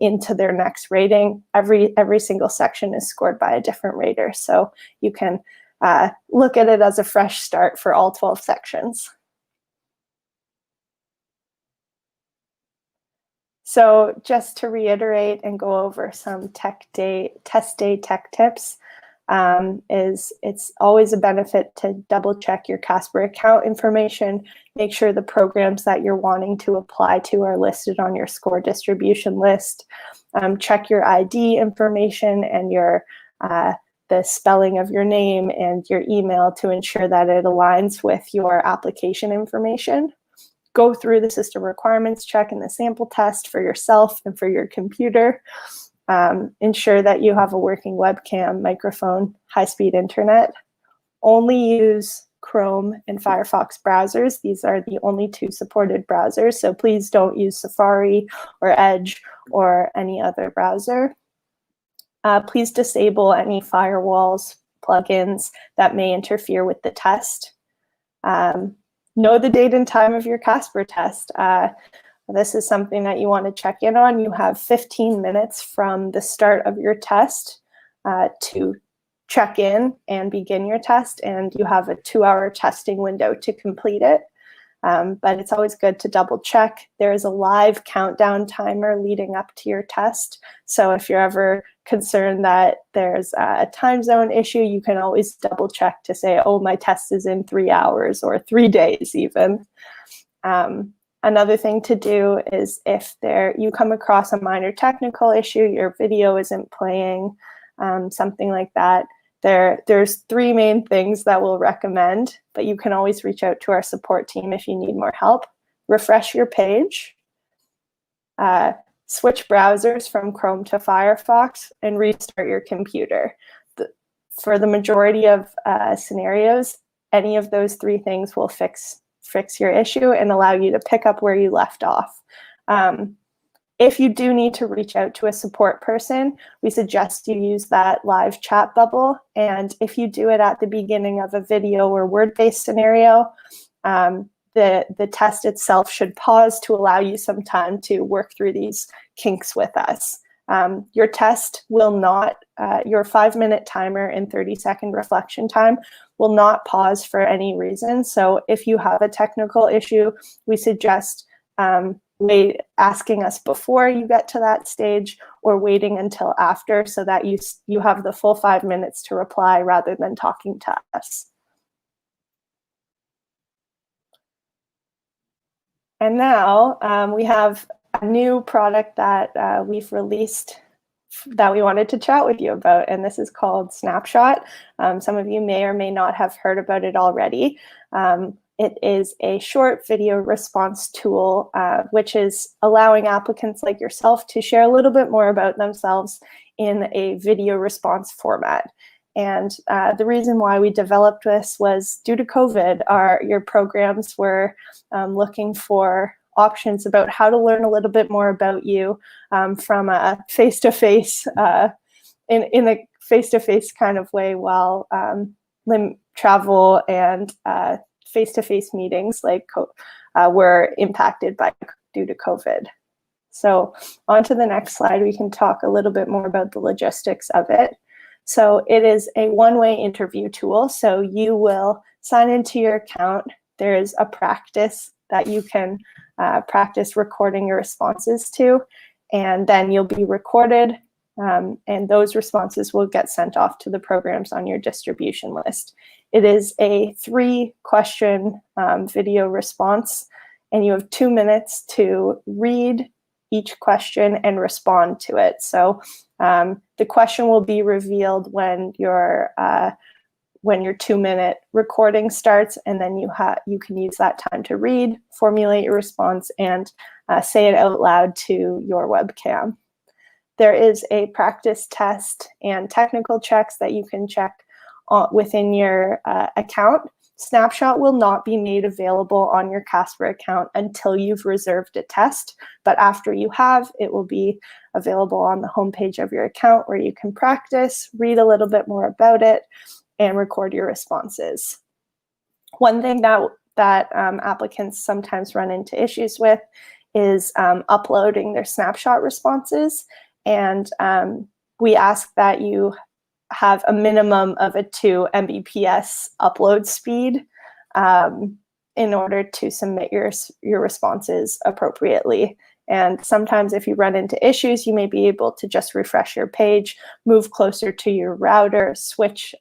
into their next rating. Every single section is scored by a different rater, so you can look at it as a fresh start for all 12 sections. So just to reiterate and go over some test day tech tips, it's always a benefit to double check your CASPER account information. Make sure the programs that you're wanting to apply to are listed on your score distribution list. Check your ID information and the spelling of your name and your email to ensure that it aligns with your application information. Go through the system requirements check and the sample test for yourself and for your computer. Ensure that you have a working webcam, microphone, high-speed internet. Only use Chrome and Firefox browsers. These are the only 2 supported browsers, so please don't use Safari or Edge or any other browser. Please disable any firewalls, plugins that may interfere with the test. Know the date and time of your CASPER test. This is something that you want to check in on. You have 15 minutes from the start of your test to check in and begin your test, and you have a 2-hour testing window to complete it. But it's always good to double check. There is a live countdown timer leading up to your test. So if you're ever concerned that there's a time zone issue, you can always double check to say, oh, my test is in 3 hours or 3 days even. Another thing to do is if you come across a minor technical issue, your video isn't playing, something like that, there's 3 main things that we'll recommend, but you can always reach out to our support team if you need more help. Refresh your page, switch browsers from Chrome to Firefox, and restart your computer. For the majority of scenarios, any of those 3 things will fix your issue and allow you to pick up where you left off. If you do need to reach out to a support person, we suggest you use that live chat bubble. And if you do it at the beginning of a video or word-based scenario, the test itself should pause to allow you some time to work through these kinks with us. Your test will not, your 5-minute timer and 30-second reflection time will not pause for any reason. So if you have a technical issue, we suggest asking us before you get to that stage or waiting until after, so that you have the full 5 minutes to reply rather than talking to us. And now we have a new product that we've released that we wanted to chat with you about, and this is called Snapshot. Some of you may or may not have heard about it already. It is a short video response tool, which is allowing applicants like yourself to share a little bit more about themselves in a video response format. And the reason why we developed this was due to COVID. Your programs were looking for options about how to learn a little bit more about you from a face-to-face, in a face-to-face kind of way, while travel and face-to-face meetings were impacted due to COVID. So on to the next slide, we can talk a little bit more about the logistics of it. So it is a one-way interview tool. So you will sign into your account. There is a practice that you can practice recording your responses to, and then you'll be recorded, and those responses will get sent off to the programs on your distribution list. It is a 3-question video response, and you have 2 minutes to read each question and respond to it. So the question will be revealed when your 2-minute recording starts, and then you can use that time to read, formulate your response, and say it out loud to your webcam. There is a practice test and technical checks that you can check within your account. Snapshot will not be made available on your CASPER account until you've reserved a test, but after you have, it will be available on the homepage of your account, where you can practice, read a little bit more about it, and record your responses. One thing that applicants sometimes run into issues with is uploading their Snapshot responses, and we ask that you have a minimum of a 2 Mbps upload speed in order to submit your responses appropriately. And sometimes if you run into issues, you may be able to just refresh your page, move closer to your router, switch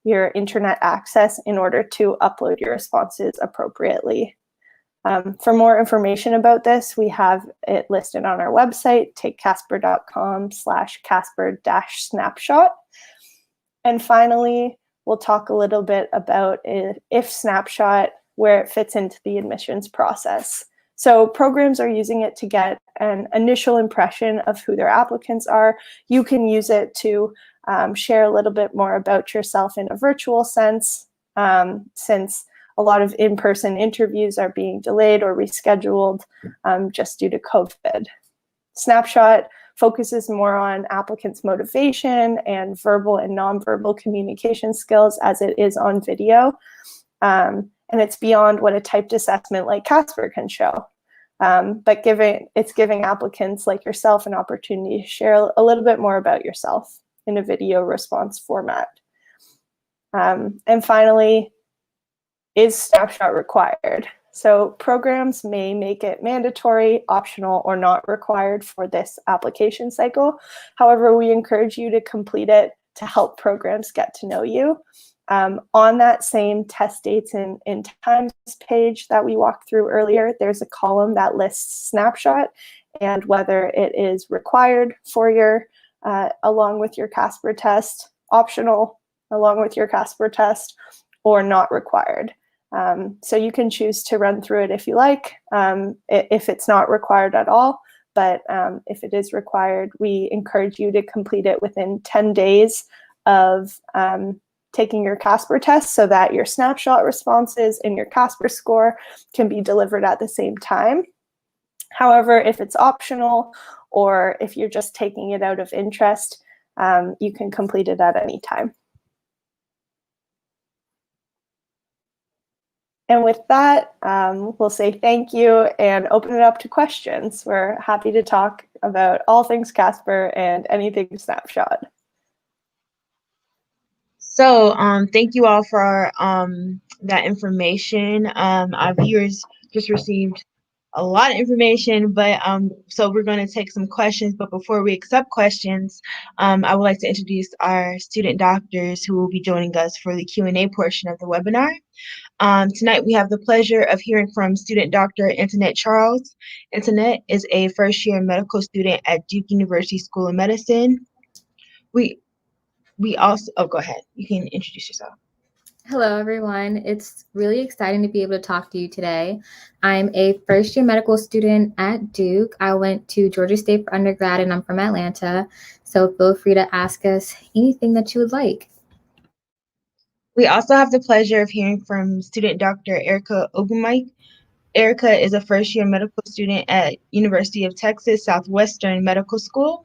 your internet access in order to upload your responses appropriately. For more information about this, we have it listed on our website, takecasper.com/casper-snapshot. And finally, we'll talk a little bit about if Snapshot, where it fits into the admissions process. So programs are using it to get an initial impression of who their applicants are. You can use it to share a little bit more about yourself in a virtual sense, since a lot of in-person interviews are being delayed or rescheduled just due to COVID. Snapshot focuses more on applicants' motivation and verbal and nonverbal communication skills as it is on video. And it's beyond what a typed assessment like CASPER can show. But it's giving applicants like yourself an opportunity to share a little bit more about yourself in a video response format. And finally, is Snapshot required? So programs may make it mandatory, optional, or not required for this application cycle. However, we encourage you to complete it to help programs get to know you. On that same test dates and times page that we walked through earlier, there's a column that lists Snapshot and whether it is required for your, along with your CASPER test, optional along with your CASPER test, or not required. So you can choose to run through it if you like, if it's not required at all. But if it is required, we encourage you to complete it within 10 days of taking your CASPER test, so that your Snapshot responses and your CASPER score can be delivered at the same time. However, if it's optional, or if you're just taking it out of interest, you can complete it at any time. And with that, we'll say thank you and open it up to questions. We're happy to talk about all things CASPER and anything Snapshot. So thank you all for that information. Our viewers just received a lot of information, but so we're going to take some questions. But before we accept questions, I would like to introduce our student doctors who will be joining us for the Q&A portion of the webinar. Tonight we have the pleasure of hearing from student Dr. Antionette Charles. Antionette is a first-year medical student at Duke University School of Medicine. We also, go ahead. You can introduce yourself. Hello, everyone. It's really exciting to be able to talk to you today. I'm a first-year medical student at Duke. I went to Georgia State for undergrad, and I'm from Atlanta. So feel free to ask us anything that you would like. We also have the pleasure of hearing from student Dr. Erica Ogumike. Erica is a first-year medical student at University of Texas Southwestern Medical School.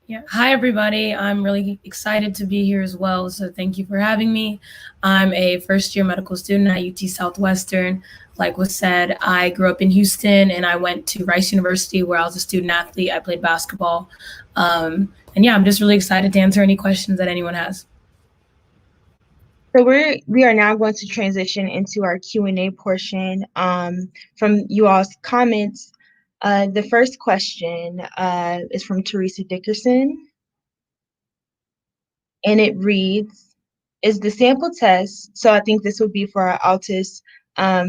Yeah. Hi, everybody. I'm really excited to be here as well. So thank you for having me. I'm a first-year medical student at UT Southwestern. Like was said, I grew up in Houston and I went to Rice University where I was a student athlete. I played basketball. And yeah, I'm just really excited to answer any questions that anyone has. So we are now going to transition into our Q&A portion. From you all's comments, the first question is from Teresa Dickerson, and it reads, is the sample test, so I think this would be for our Altus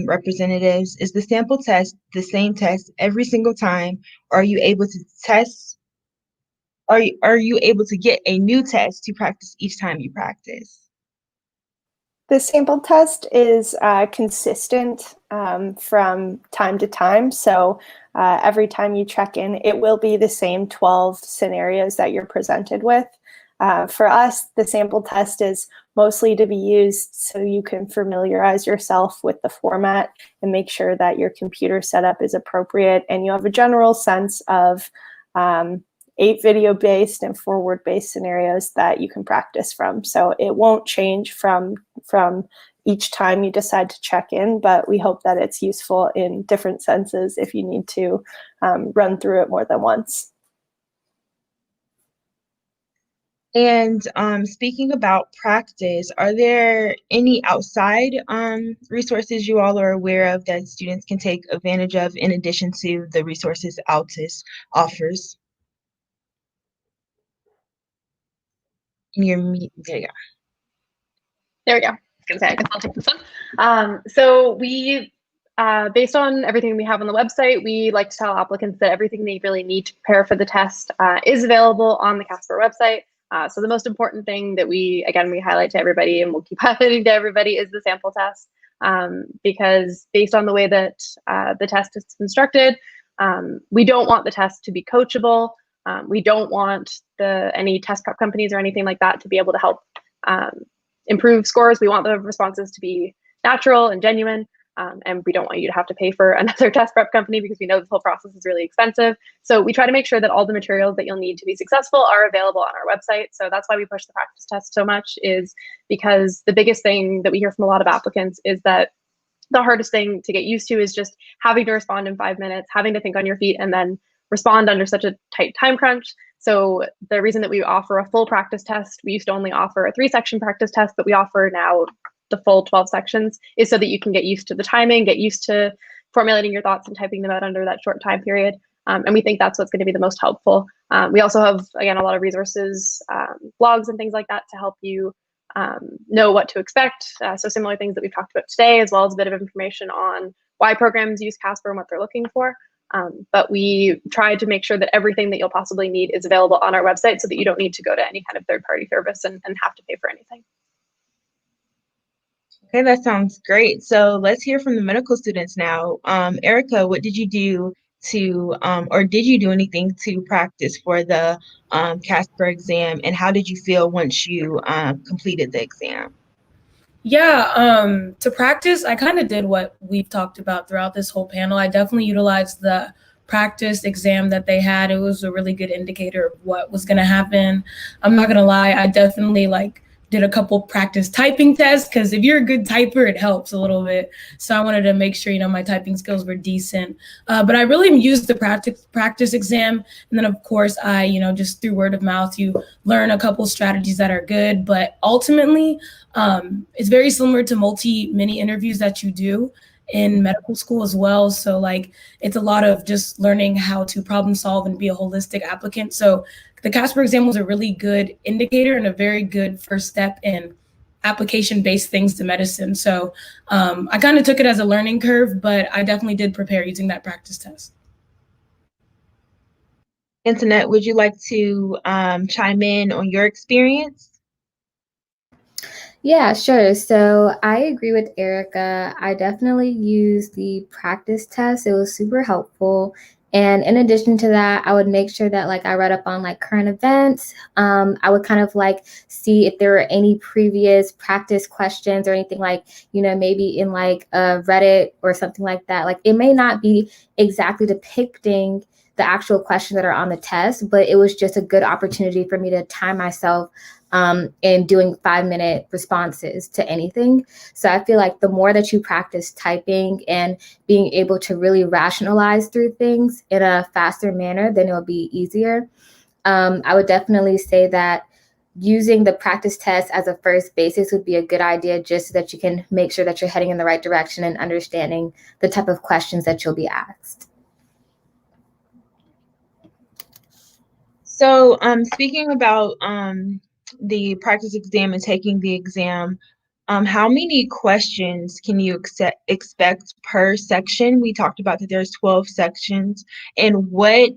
representatives, is the sample test the same test every single time, or are you able to test, are you able to get a new test to practice each time you practice? The sample test is consistent from time to time. So every time you check in, it will be the same 12 scenarios that you're presented with. For us, the sample test is mostly to be used so you can familiarize yourself with the format and make sure that your computer setup is appropriate and you have a general sense of 8 video-based and forward-based scenarios that you can practice from. So it won't change from each time you decide to check in, but we hope that it's useful in different senses if you need to run through it more than once. And speaking about practice, are there any outside resources you all are aware of that students can take advantage of in addition to the resources Altus offers? There you go. There we go. I was gonna say, I guess I'll take this one. So we, based on everything we have on the website, we like to tell applicants that everything they really need to prepare for the test is available on the CASPER website. So the most important thing that we highlight to everybody, and we'll keep highlighting to everybody, is the sample test. Because based on the way that the test is constructed, we don't want the test to be coachable. We don't want any test prep companies or anything like that to be able to help improve scores. We want the responses to be natural and genuine, and we don't want you to have to pay for another test prep company because we know this whole process is really expensive. So we try to make sure that all the materials that you'll need to be successful are available on our website. So that's why we push the practice test so much, is because the biggest thing that we hear from a lot of applicants is that the hardest thing to get used to is just having to respond in 5 minutes, having to think on your feet, and then respond under such a tight time crunch. So the reason that we offer a full practice test, we used to only offer a 3-section practice test, but we offer now the full 12 sections, is so that you can get used to the timing, get used to formulating your thoughts and typing them out under that short time period. And we think that's what's going to be the most helpful. We also have, again, a lot of resources, blogs and things like that to help you know what to expect. So similar things that we've talked about today, as well as a bit of information on why programs use CASPER and what they're looking for. But we try to make sure that everything that you'll possibly need is available on our website so that you don't need to go to any kind of third-party service and have to pay for anything. Okay, that sounds great. So let's hear from the medical students now. Erica, what did you do to, or did you do anything to practice for the CASPER exam, and how did you feel once you completed the exam? Yeah, to practice, I kind of did what we've talked about throughout this whole panel. I definitely utilized the practice exam that they had. It was a really good indicator of what was going to happen. I'm not going to lie, I definitely did a couple practice typing tests, because if you're a good typer, it helps a little bit. So I wanted to make sure, my typing skills were decent. But I really used the practice exam. And then of course, I, just through word of mouth, you learn a couple strategies that are good. But ultimately, it's very similar to mini interviews that you do. in medical school as well. So like it's a lot of just learning how to problem solve and be a holistic applicant. So the CASPER exam was a really good indicator and a very good first step in application-based things to medicine. So I kind of took it as a learning curve, but I definitely did prepare using that practice test. Antionette, would you like to chime in on your experience? Yeah, sure. So I agree with Erica. I definitely used the practice test. It was super helpful. And in addition to that, I would make sure that like I read up on like current events. I would kind of like see if there were any previous practice questions or anything like, you know, maybe in like Reddit or something like that. Like it may not be exactly depicting the actual questions that are on the test, but it was just a good opportunity for me to time myself in doing 5-minute responses to anything. So I feel like the more that you practice typing and being able to really rationalize through things in a faster manner, then it'll be easier. I would definitely say that using the practice test as a first basis would be a good idea, just so that you can make sure that you're heading in the right direction and understanding the type of questions that you'll be asked. So speaking about the practice exam and taking the exam, how many questions can you expect per section? We talked about that there's 12 sections, and what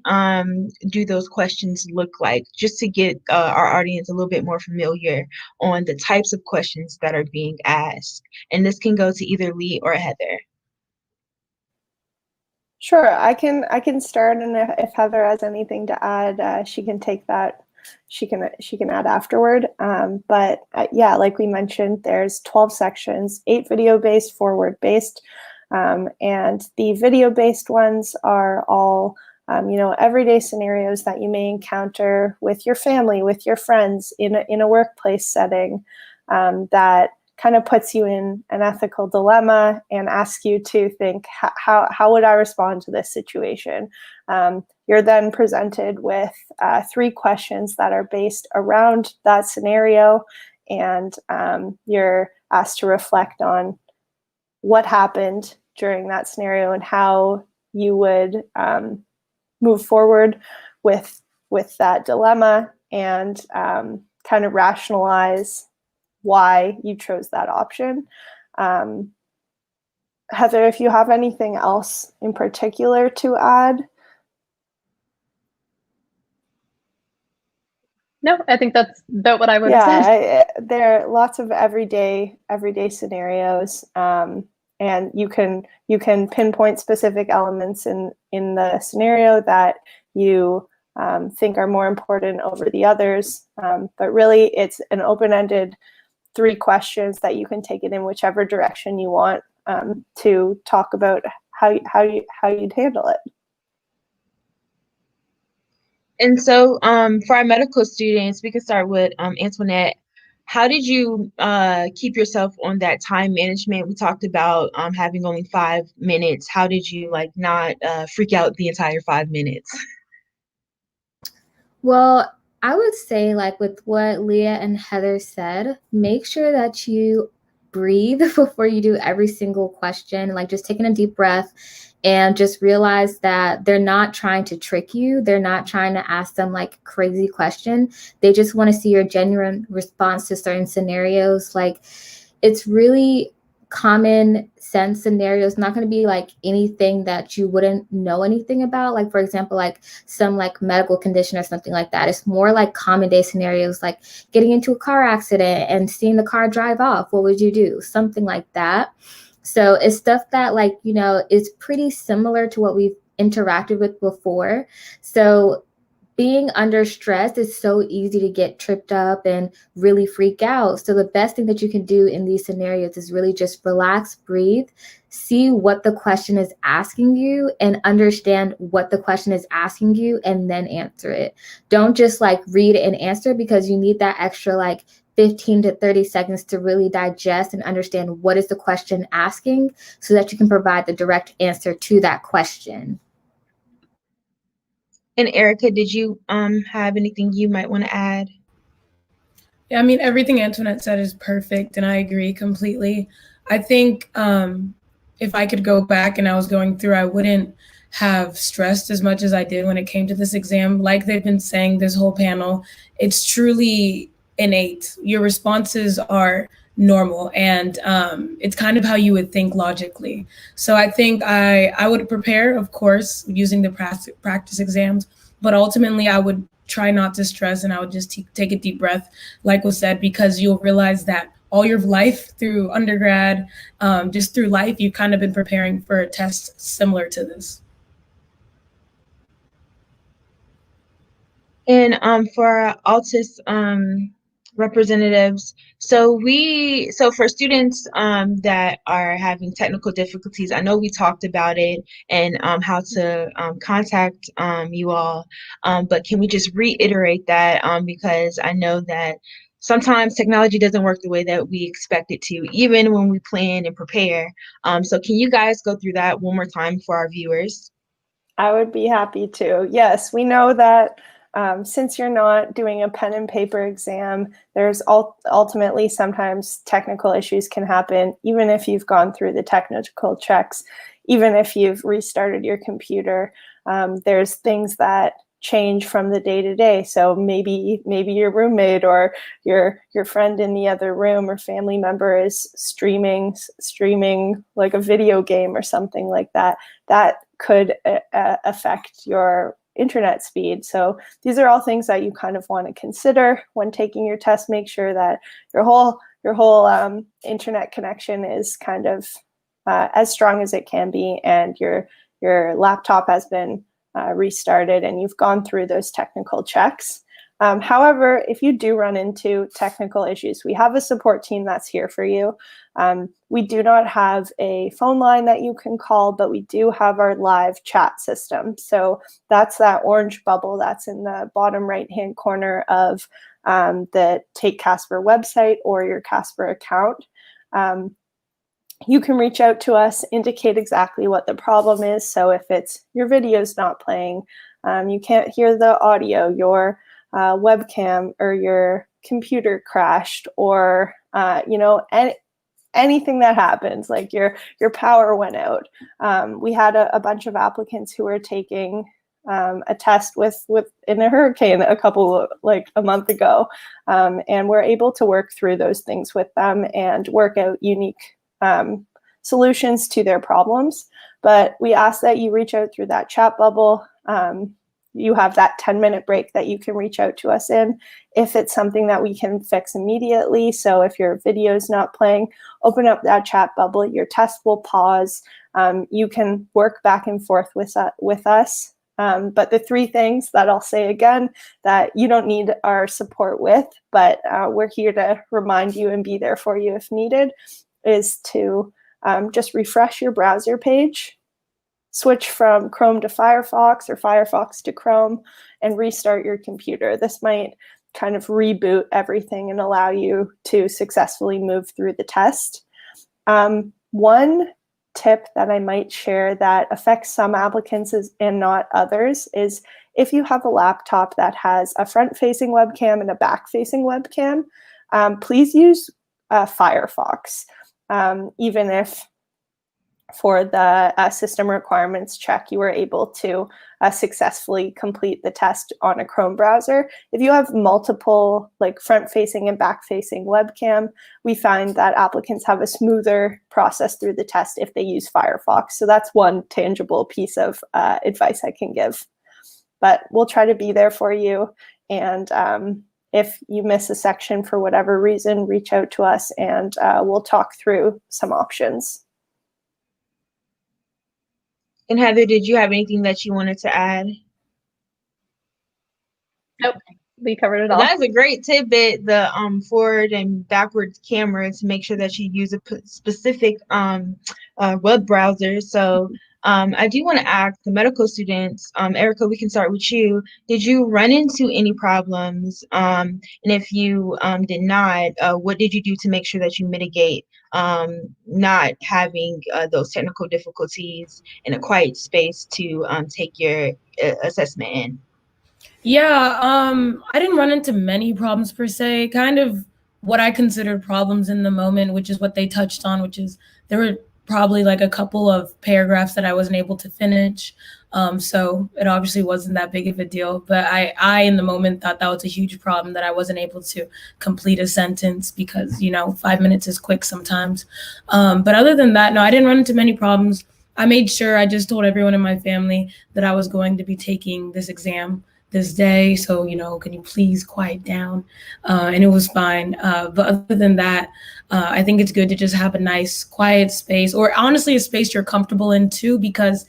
do those questions look like? Just to get our audience a little bit more familiar on the types of questions that are being asked. And this can go to either Lee or Heather. Sure, I can start, and if Heather has anything to add, she can take that. She can add afterward. But yeah, like we mentioned, there's 12 sections, 8 video-based, 4 word-based, and the video-based ones are all you know, everyday scenarios that you may encounter with your family, with your friends, in a workplace setting, that kind of puts you in an ethical dilemma and asks you to think, how would I respond to this situation? You're then presented with 3 questions that are based around that scenario, and you're asked to reflect on what happened during that scenario and how you would move forward with that dilemma, and kind of rationalize why you chose that option. Heather, if you have anything else in particular to add? No, I think that's about what I would have said. There are lots of everyday scenarios, and you can pinpoint specific elements in the scenario that you think are more important over the others. But really, it's an open-ended 3 questions that you can take it in whichever direction you want, to talk about how you'd handle it. And so for our medical students, we can start with Antionette. How did you keep yourself on that time management? We talked about having only 5 minutes. How did you like not freak out the entire 5 minutes? Well, I would say, like with what Leah and Heather said, make sure that you breathe before you do every single question. Like just taking a deep breath and just realize that they're not trying to trick you. They're not trying to ask them like crazy question. They just want to see your genuine response to certain scenarios. Like it's really common sense scenarios, not going to be like anything that you wouldn't know anything about. Like, for example, like some like medical condition or something like that. It's more like common day scenarios, like getting into a car accident and seeing the car drive off. What would you do? Something like that. So it's stuff that like, you know, is pretty similar to what we've interacted with before. So being under stress is so easy to get tripped up and really freak out. So the best thing that you can do in these scenarios is really just relax, breathe, see what the question is asking you and understand what the question is asking you and then answer it. Don't just like read and answer, because you need that extra like 15 to 30 seconds to really digest and understand what is the question asking, so that you can provide the direct answer to that question. And Erica, did you have anything you might want to add? Yeah, I mean, everything Antionette said is perfect, and I agree completely. I think if I could go back and I was going through, I wouldn't have stressed as much as I did when it came to this exam. Like they've been saying this whole panel, it's truly innate. Your responses are normal, and it's kind of how you would think logically. So I think I would prepare, of course, using the practice exams, but ultimately I would try not to stress, and I would just take a deep breath, like was said, because you'll realize that all your life through undergrad, just through life, you've kind of been preparing for a test similar to this. And for Altus representatives, so for students that are having technical difficulties, I know we talked about it and how to contact you all, but can we just reiterate that because I know that sometimes technology doesn't work the way that we expect it to, even when we plan and prepare. So can you guys go through that one more time for our viewers? I would be happy to. Yes, we know that since you're not doing a pen and paper exam, there's ultimately sometimes technical issues can happen, even if you've gone through the technical checks, even if you've restarted your computer. There's things that change from the day to day. So maybe your roommate or your friend in the other room or family member is streaming like a video game or something like that. That could affect your internet speed. So these are all things that you kind of want to consider when taking your test. Make sure that your whole internet connection is kind of as strong as it can be, and your laptop has been restarted and you've gone through those technical checks. However, if you do run into technical issues, we have a support team that's here for you. We do not have a phone line that you can call, but we do have our live chat system. So that's that orange bubble that's in the bottom right-hand corner of the Take CASPER website or your CASPER account. You can reach out to us, indicate exactly what the problem is. So if it's your video's not playing, you can't hear the audio, your webcam or your computer crashed, or anything that happens, like your power went out. We had a bunch of applicants who were taking a test in a hurricane a month ago, and we're able to work through those things with them and work out unique solutions to their problems. But we ask that you reach out through that chat bubble. You have that 10-minute break that you can reach out to us in if it's something that we can fix immediately. So if your video is not playing, open up that chat bubble. Your test will pause. You can work back and forth with us. But the three things that I'll say again that you don't need our support with, but we're here to remind you and be there for you if needed, is to just refresh your browser page, switch from Chrome to Firefox or Firefox to Chrome, and restart your computer. This might kind of reboot everything and allow you to successfully move through the test. One tip that I might share that affects some applicants and not others is if you have a laptop that has a front-facing webcam and a back-facing webcam, please use Firefox, even if for the system requirements check, you were able to successfully complete the test on a Chrome browser. If you have multiple front-facing and back-facing webcam, we find that applicants have a smoother process through the test if they use Firefox. So that's one tangible piece of advice I can give. But we'll try to be there for you. And if you miss a section for whatever reason, reach out to us and we'll talk through some options. And Heather, did you have anything that you wanted to add? Nope, we covered it all. That's a great tidbit, the forward and backwards camera, to make sure that you use a specific web browser. So I do want to ask the medical students, Erica, we can start with you. Did you run into any problems? And if you did not, what did you do to make sure that you mitigate not having those technical difficulties in a quiet space to take your assessment in? Yeah, I didn't run into many problems per se, kind of what I considered problems in the moment, which is what they touched on, which is there were probably like a couple of paragraphs that I wasn't able to finish. So it obviously wasn't that big of a deal, but I in the moment thought that was a huge problem, that I wasn't able to complete a sentence because, 5 minutes is quick sometimes. But other than that, no, I didn't run into many problems. I made sure I just told everyone in my family that I was going to be taking this exam this day. So, can you please quiet down? And it was fine. But other than that, I think it's good to just have a nice quiet space, or honestly, a space you're comfortable in too, because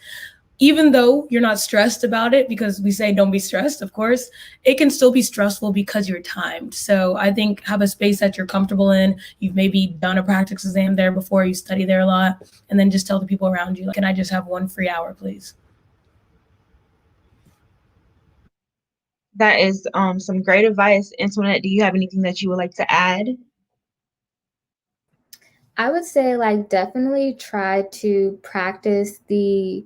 even though you're not stressed about it, because we say don't be stressed, of course, it can still be stressful because you're timed. So I think have a space that you're comfortable in. You've maybe done a practice exam there before, you study there a lot, and then just tell the people around you, like, can I just have 1 free hour, please? That is some great advice. Antoinette, do you have anything that you would like to add? I would say definitely try to practice the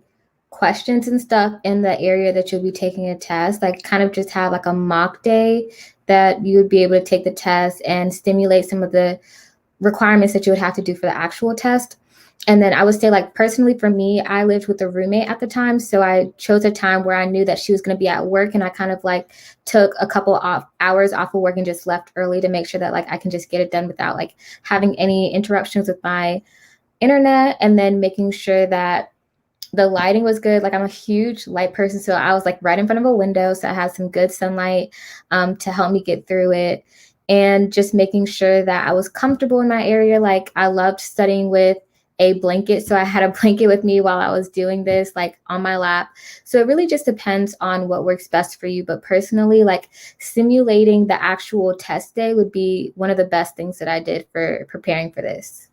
questions and stuff in the area that you'll be taking a test, kind of just have a mock day that you would be able to take the test and stimulate some of the requirements that you would have to do for the actual test. And then I would say, personally for me, I lived with a roommate at the time. So I chose a time where I knew that she was going to be at work, and I kind of took a couple of hours off of work and just left early to make sure that I can just get it done without having any interruptions with my internet, and then making sure that the lighting was good. I'm a huge light person. So I was right in front of a window. So I had some good sunlight to help me get through it. And just making sure that I was comfortable in my area. I loved studying with a blanket. So I had a blanket with me while I was doing this, on my lap. So it really just depends on what works best for you. But personally, simulating the actual test day would be one of the best things that I did for preparing for this.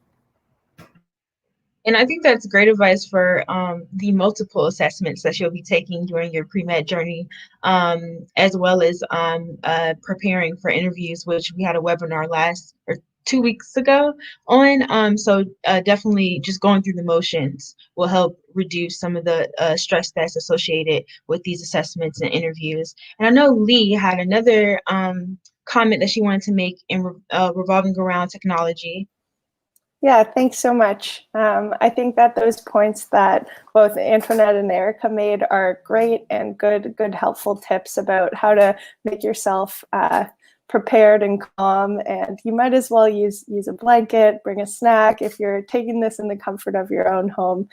And I think that's great advice for the multiple assessments that you'll be taking during your pre-med journey, as well as preparing for interviews, which we had a webinar 2 weeks ago on. So definitely just going through the motions will help reduce some of the stress that's associated with these assessments and interviews. And I know Lee had another comment that she wanted to make in revolving around technology. Yeah, thanks so much. I think that those points that both Antionette and Erica made are great and good helpful tips about how to make yourself prepared and calm. And you might as well use a blanket, bring a snack. If you're taking this in the comfort of your own home,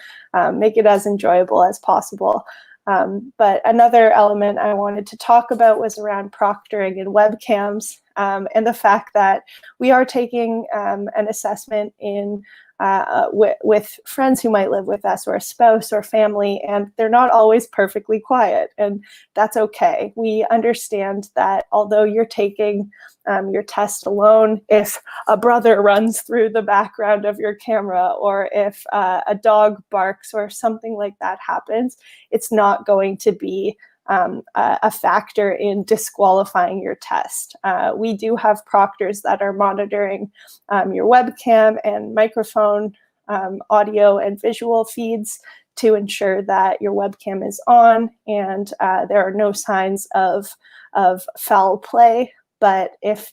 make it as enjoyable as possible. But another element I wanted to talk about was around proctoring and webcams, and the fact that we are taking an assessment with friends who might live with us, or a spouse or family, and they're not always perfectly quiet, and that's okay. We understand that although you're taking your test alone, if a brother runs through the background of your camera, or if a dog barks or something like that happens, it's not going to be a factor in disqualifying your test. We do have proctors that are monitoring your webcam and microphone audio and visual feeds to ensure that your webcam is on and there are no signs of foul play. But if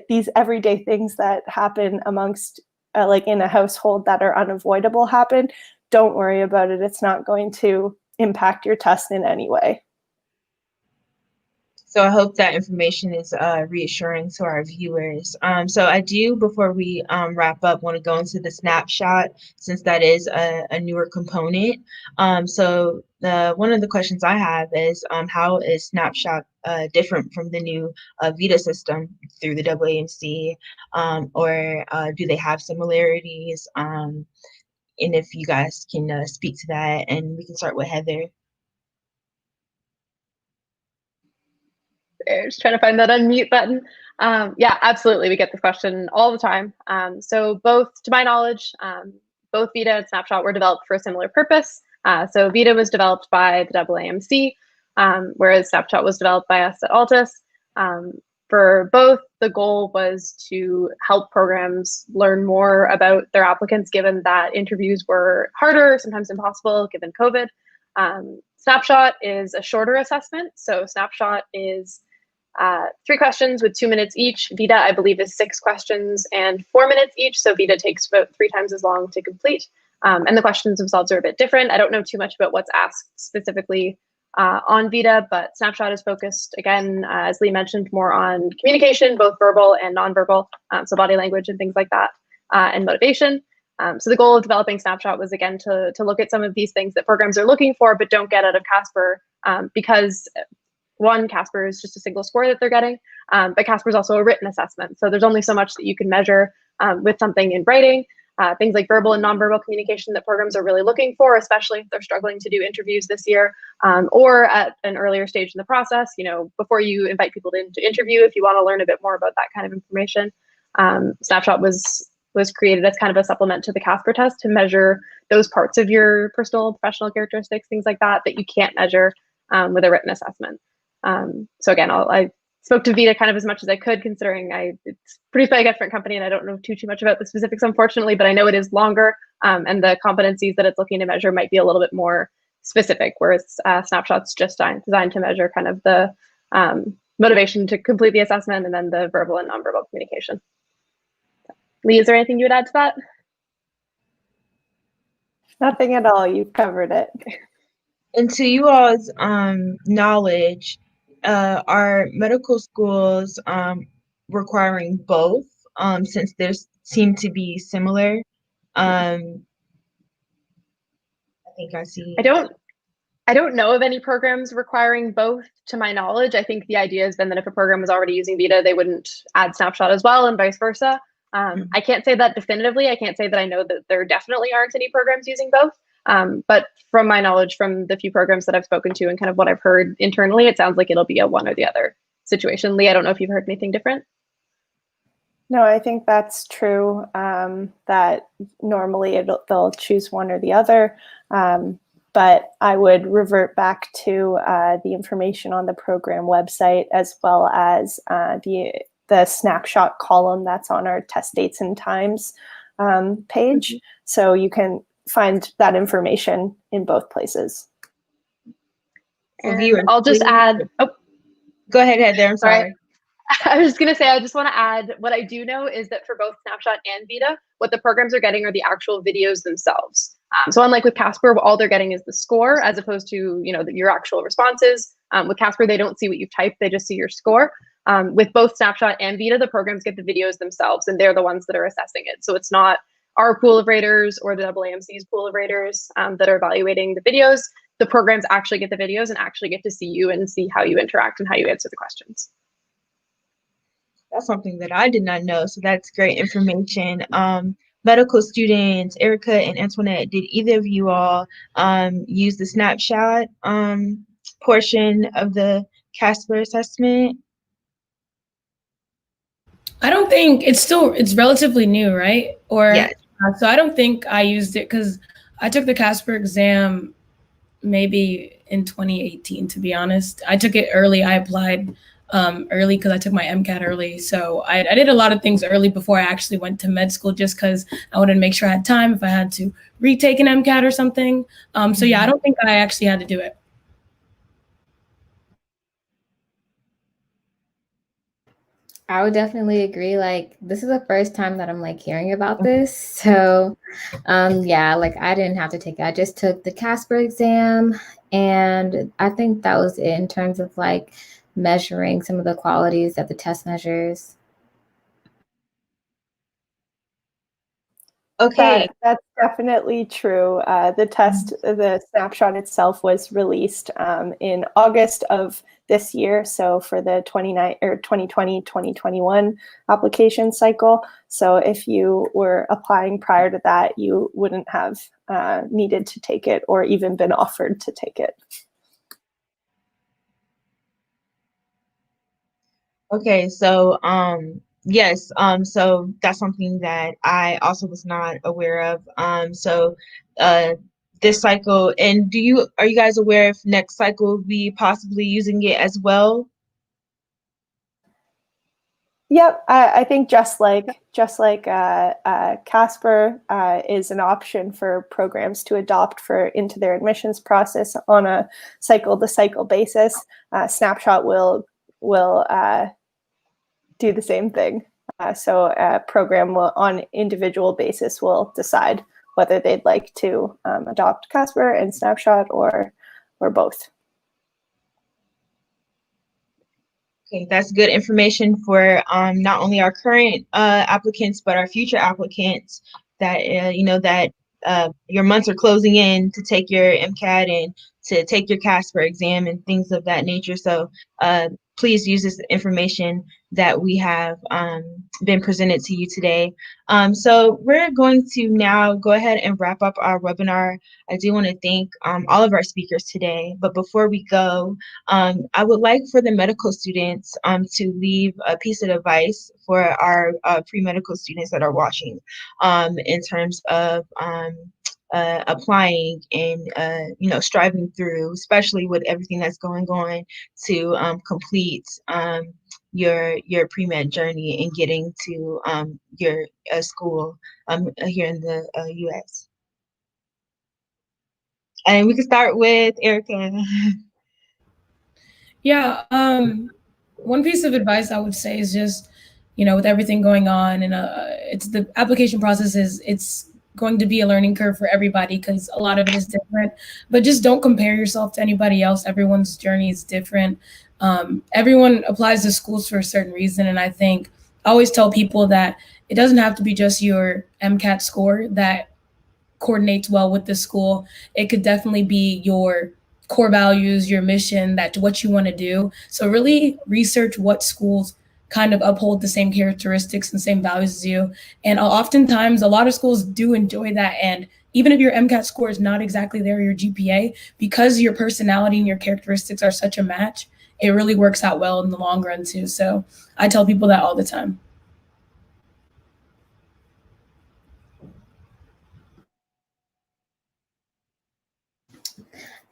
these everyday things that happen amongst in a household that are unavoidable happen, don't worry about it. It's not going to impact your test in any way. So I hope that information is reassuring to our viewers. So I do, before we wrap up, want to go into the snapshot, since that is a newer component. So one of the questions I have is, how is Snapshot different from the new VITA system through the AAMC, or do they have similarities? And if you guys can speak to that, and we can start with Heather. Just trying to find that unmute button. Yeah, absolutely. We get this question all the time. So both, to my knowledge, both VITA and Snapshot were developed for a similar purpose. So VITA was developed by the AAMC, whereas Snapshot was developed by us at Altus. For both, the goal was to help programs learn more about their applicants, given that interviews were harder, sometimes impossible, given COVID. Snapshot is a shorter assessment. So Snapshot is 3 questions with 2 minutes each. VITA, I believe, is 6 questions and 4 minutes each. So VITA takes about 3 times as long to complete. And the questions themselves are a bit different. I don't know too much about what's asked specifically on VITA, but Snapshot is focused, again, as Lee mentioned, more on communication, both verbal and nonverbal, so body language and things like that, and motivation. So the goal of developing Snapshot was, again, to look at some of these things that programs are looking for but don't get out of CASPER, because one, CASPER is just a single score that they're getting, but CASPER is also a written assessment. So there's only so much that you can measure with something in writing. Things like verbal and nonverbal communication that programs are really looking for, especially if they're struggling to do interviews this year, or at an earlier stage in the process, before you invite people to interview, if you want to learn a bit more about that kind of information. Snapshot was created as kind of a supplement to the CASPER test to measure those parts of your personal, professional characteristics, things like that you can't measure with a written assessment. So again, I spoke to VITA kind of as much as I could, considering it's produced by a different company and I don't know too much about the specifics, unfortunately, but I know it is longer, and the competencies that it's looking to measure might be a little bit more specific, whereas Snapshot's just designed to measure kind of the motivation to complete the assessment and then the verbal and nonverbal communication. Lee, is there anything you would add to that? Nothing at all. You've covered it. And to you all's knowledge, are medical schools requiring both, since they seem to be similar? I think I see. I don't know of any programs requiring both, to my knowledge. I think the idea has been that if a program was already using VITA, they wouldn't add Snapshot as well, and vice versa. I can't say that definitively. I can't say that I know that there definitely aren't any programs using both. But from my knowledge, from the few programs that I've spoken to and kind of what I've heard internally, it sounds like it'll be a one or the other situation. Lee, I don't know if you've heard anything different. No, I think that's true, that normally they'll choose one or the other. But I would revert back to the information on the program website, as well as the snapshot column that's on our test dates and times page. So you can find that information in both places. And I'll just add, go ahead, Heather, I'm sorry. I was going to say, I just want to add, what I do know is that for both Snapshot and VITA, what the programs are getting are the actual videos themselves. So unlike with CASPER, all they're getting is the score, as opposed to your actual responses. With CASPER, they don't see what you've typed, they just see your score. With both Snapshot and VITA, the programs get the videos themselves, and they're the ones that are assessing it. So it's not our pool of raters or the AAMC's pool of raters that are evaluating the videos. The programs actually get the videos and actually get to see you and see how you interact and how you answer the questions. That's something that I did not know, so that's great information. Medical students, Erica and Antoinette, did either of you all use the snapshot portion of the CASPER assessment? I don't think it's relatively new, right? Or yes. So I don't think I used it because I took the CASPER exam maybe in 2018, to be honest. I took it early. I applied early because I took my MCAT early. So I did a lot of things early before I actually went to med school, just because I wanted to make sure I had time if I had to retake an MCAT or something. So yeah, I don't think I actually had to do it. I would definitely agree. Like, this is the first time that I'm hearing about this. So yeah, I didn't have to take it. I just took the CASPER exam, and I think that was it in terms of measuring some of the qualities that the test measures. Okay. That's definitely true. The test, the snapshot itself was released in August of this year. So for the 2020-2021 application cycle. So if you were applying prior to that, you wouldn't have needed to take it or even been offered to take it. Okay, so yes, so that's something that I also was not aware of. So this cycle, and are you guys aware if next cycle will be possibly using it as well? Yep, I think just like CASPER is an option for programs to adopt into their admissions process on a cycle-to-cycle basis. Snapshot will do the same thing. So a program will, on individual basis, will decide whether they'd like to adopt CASPER and Snapshot or both. Okay, that's good information for not only our current applicants, but our future applicants that, you know, that your months are closing in to take your MCAT and to take your CASPER exam and things of that nature. So please use this information that we have been presented to you today. So we're going to now go ahead and wrap up our webinar. I do want to thank all of our speakers today, but before we go, I would like for the medical students to leave a piece of advice for our pre-medical students that are watching in terms of applying and you know, striving through, especially with everything that's going on, to complete your pre-med journey and getting to your school here in the U.S. And we can start with Erica. Yeah, one piece of advice I would say is just, you know, with everything going on, and it's the application process it's going to be a learning curve for everybody because a lot of it is different, but just don't compare yourself to anybody else. Everyone's journey is different. Everyone applies to schools for a certain reason, and I think I always tell people that it doesn't have to be just your MCAT score that coordinates well with the school. It could definitely be your core values, your mission, that what you want to do. So really research what schools kind of uphold the same characteristics and same values as you. And oftentimes a lot of schools do enjoy that. And even if your MCAT score is not exactly there, your GPA, because your personality and your characteristics are such a match, it really works out well in the long run too. So I tell people that all the time.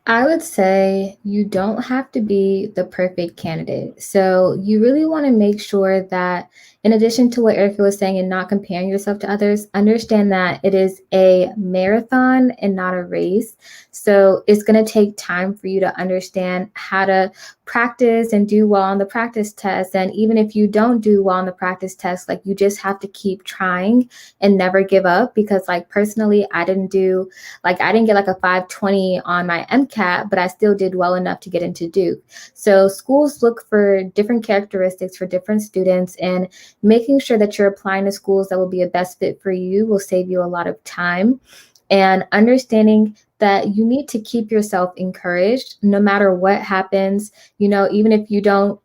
I would say you don't have to be the perfect candidate. So you really want to make sure that, in addition to what Erica was saying and not comparing yourself to others, understand that it is a marathon and not a race. So it's going to take time for you to understand how to practice and do well on the practice test. And even if you don't do well on the practice test, like, you just have to keep trying and never give up. Because, like, personally, I didn't get like a 520 on my MCAT, but I still did well enough to get into Duke. So schools look for different characteristics for different students, and making sure that you're applying to schools that will be a best fit for you will save you a lot of time. And understanding that you need to keep yourself encouraged no matter what happens. You know, even if you don't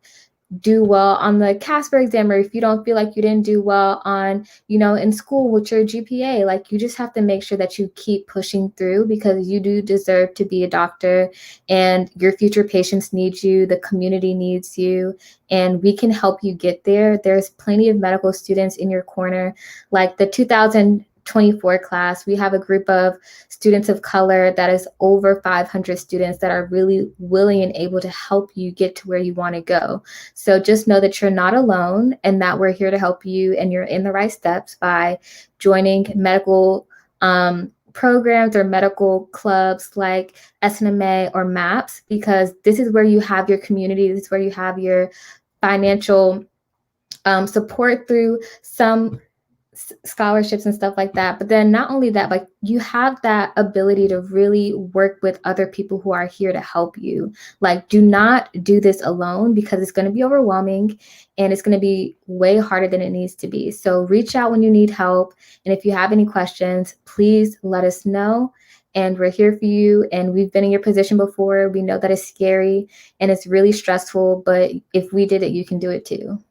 do well on the CASPER exam, or if you don't feel like you didn't do well on, you know, in school with your GPA, like, you just have to make sure that you keep pushing through, because you do deserve to be a doctor, and your future patients need you, the community needs you, and we can help you get there. There's plenty of medical students in your corner. Like the 2024 class, we have a group of students of color that is over 500 students that are really willing and able to help you get to where you want to go. So just know that you're not alone, and that we're here to help you, and you're in the right steps by joining medical programs or medical clubs like SNMA or MAPS, because this is where you have your community. This is where you have your financial support through some scholarships and stuff like that. But then not only that, like, you have that ability to really work with other people who are here to help you. Like, do not do this alone, because it's going to be overwhelming and it's going to be way harder than it needs to be. So reach out when you need help. And if you have any questions, please let us know. And we're here for you. And we've been in your position before. We know that it's scary and it's really stressful, but if we did it, you can do it too.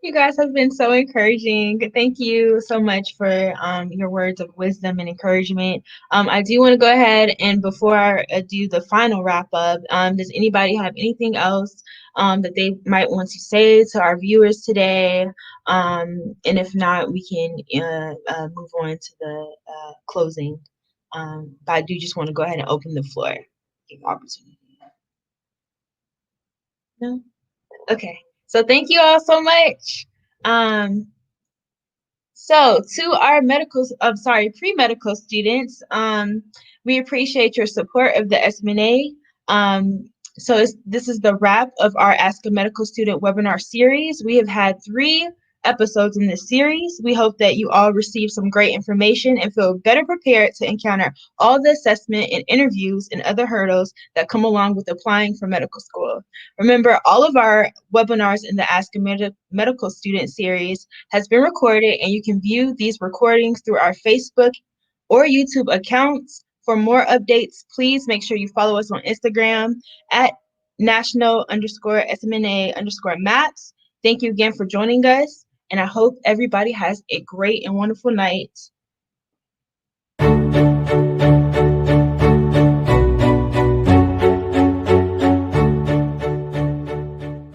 You guys have been so encouraging. Thank you so much for your words of wisdom and encouragement. I do want to go ahead, and before I do the final wrap up, does anybody have anything else that they might want to say to our viewers today? And if not, we can move on to the closing. But I do just want to go ahead and open the floor. Give opportunity. No? Okay. So thank you all so much. So to our pre-medical students, we appreciate your support of the SMNA. So this is the wrap of our Ask a Medical Student webinar series. We have had 3 episodes in this series. We hope that you all receive some great information and feel better prepared to encounter all the assessment and interviews and other hurdles that come along with applying for medical school. Remember, all of our webinars in the Ask a Medical Student series has been recorded, and you can view these recordings through our Facebook or YouTube accounts. For more updates, please make sure you follow us on Instagram at national_SMNA_maps. Thank you again for joining us, and I hope everybody has a great and wonderful night.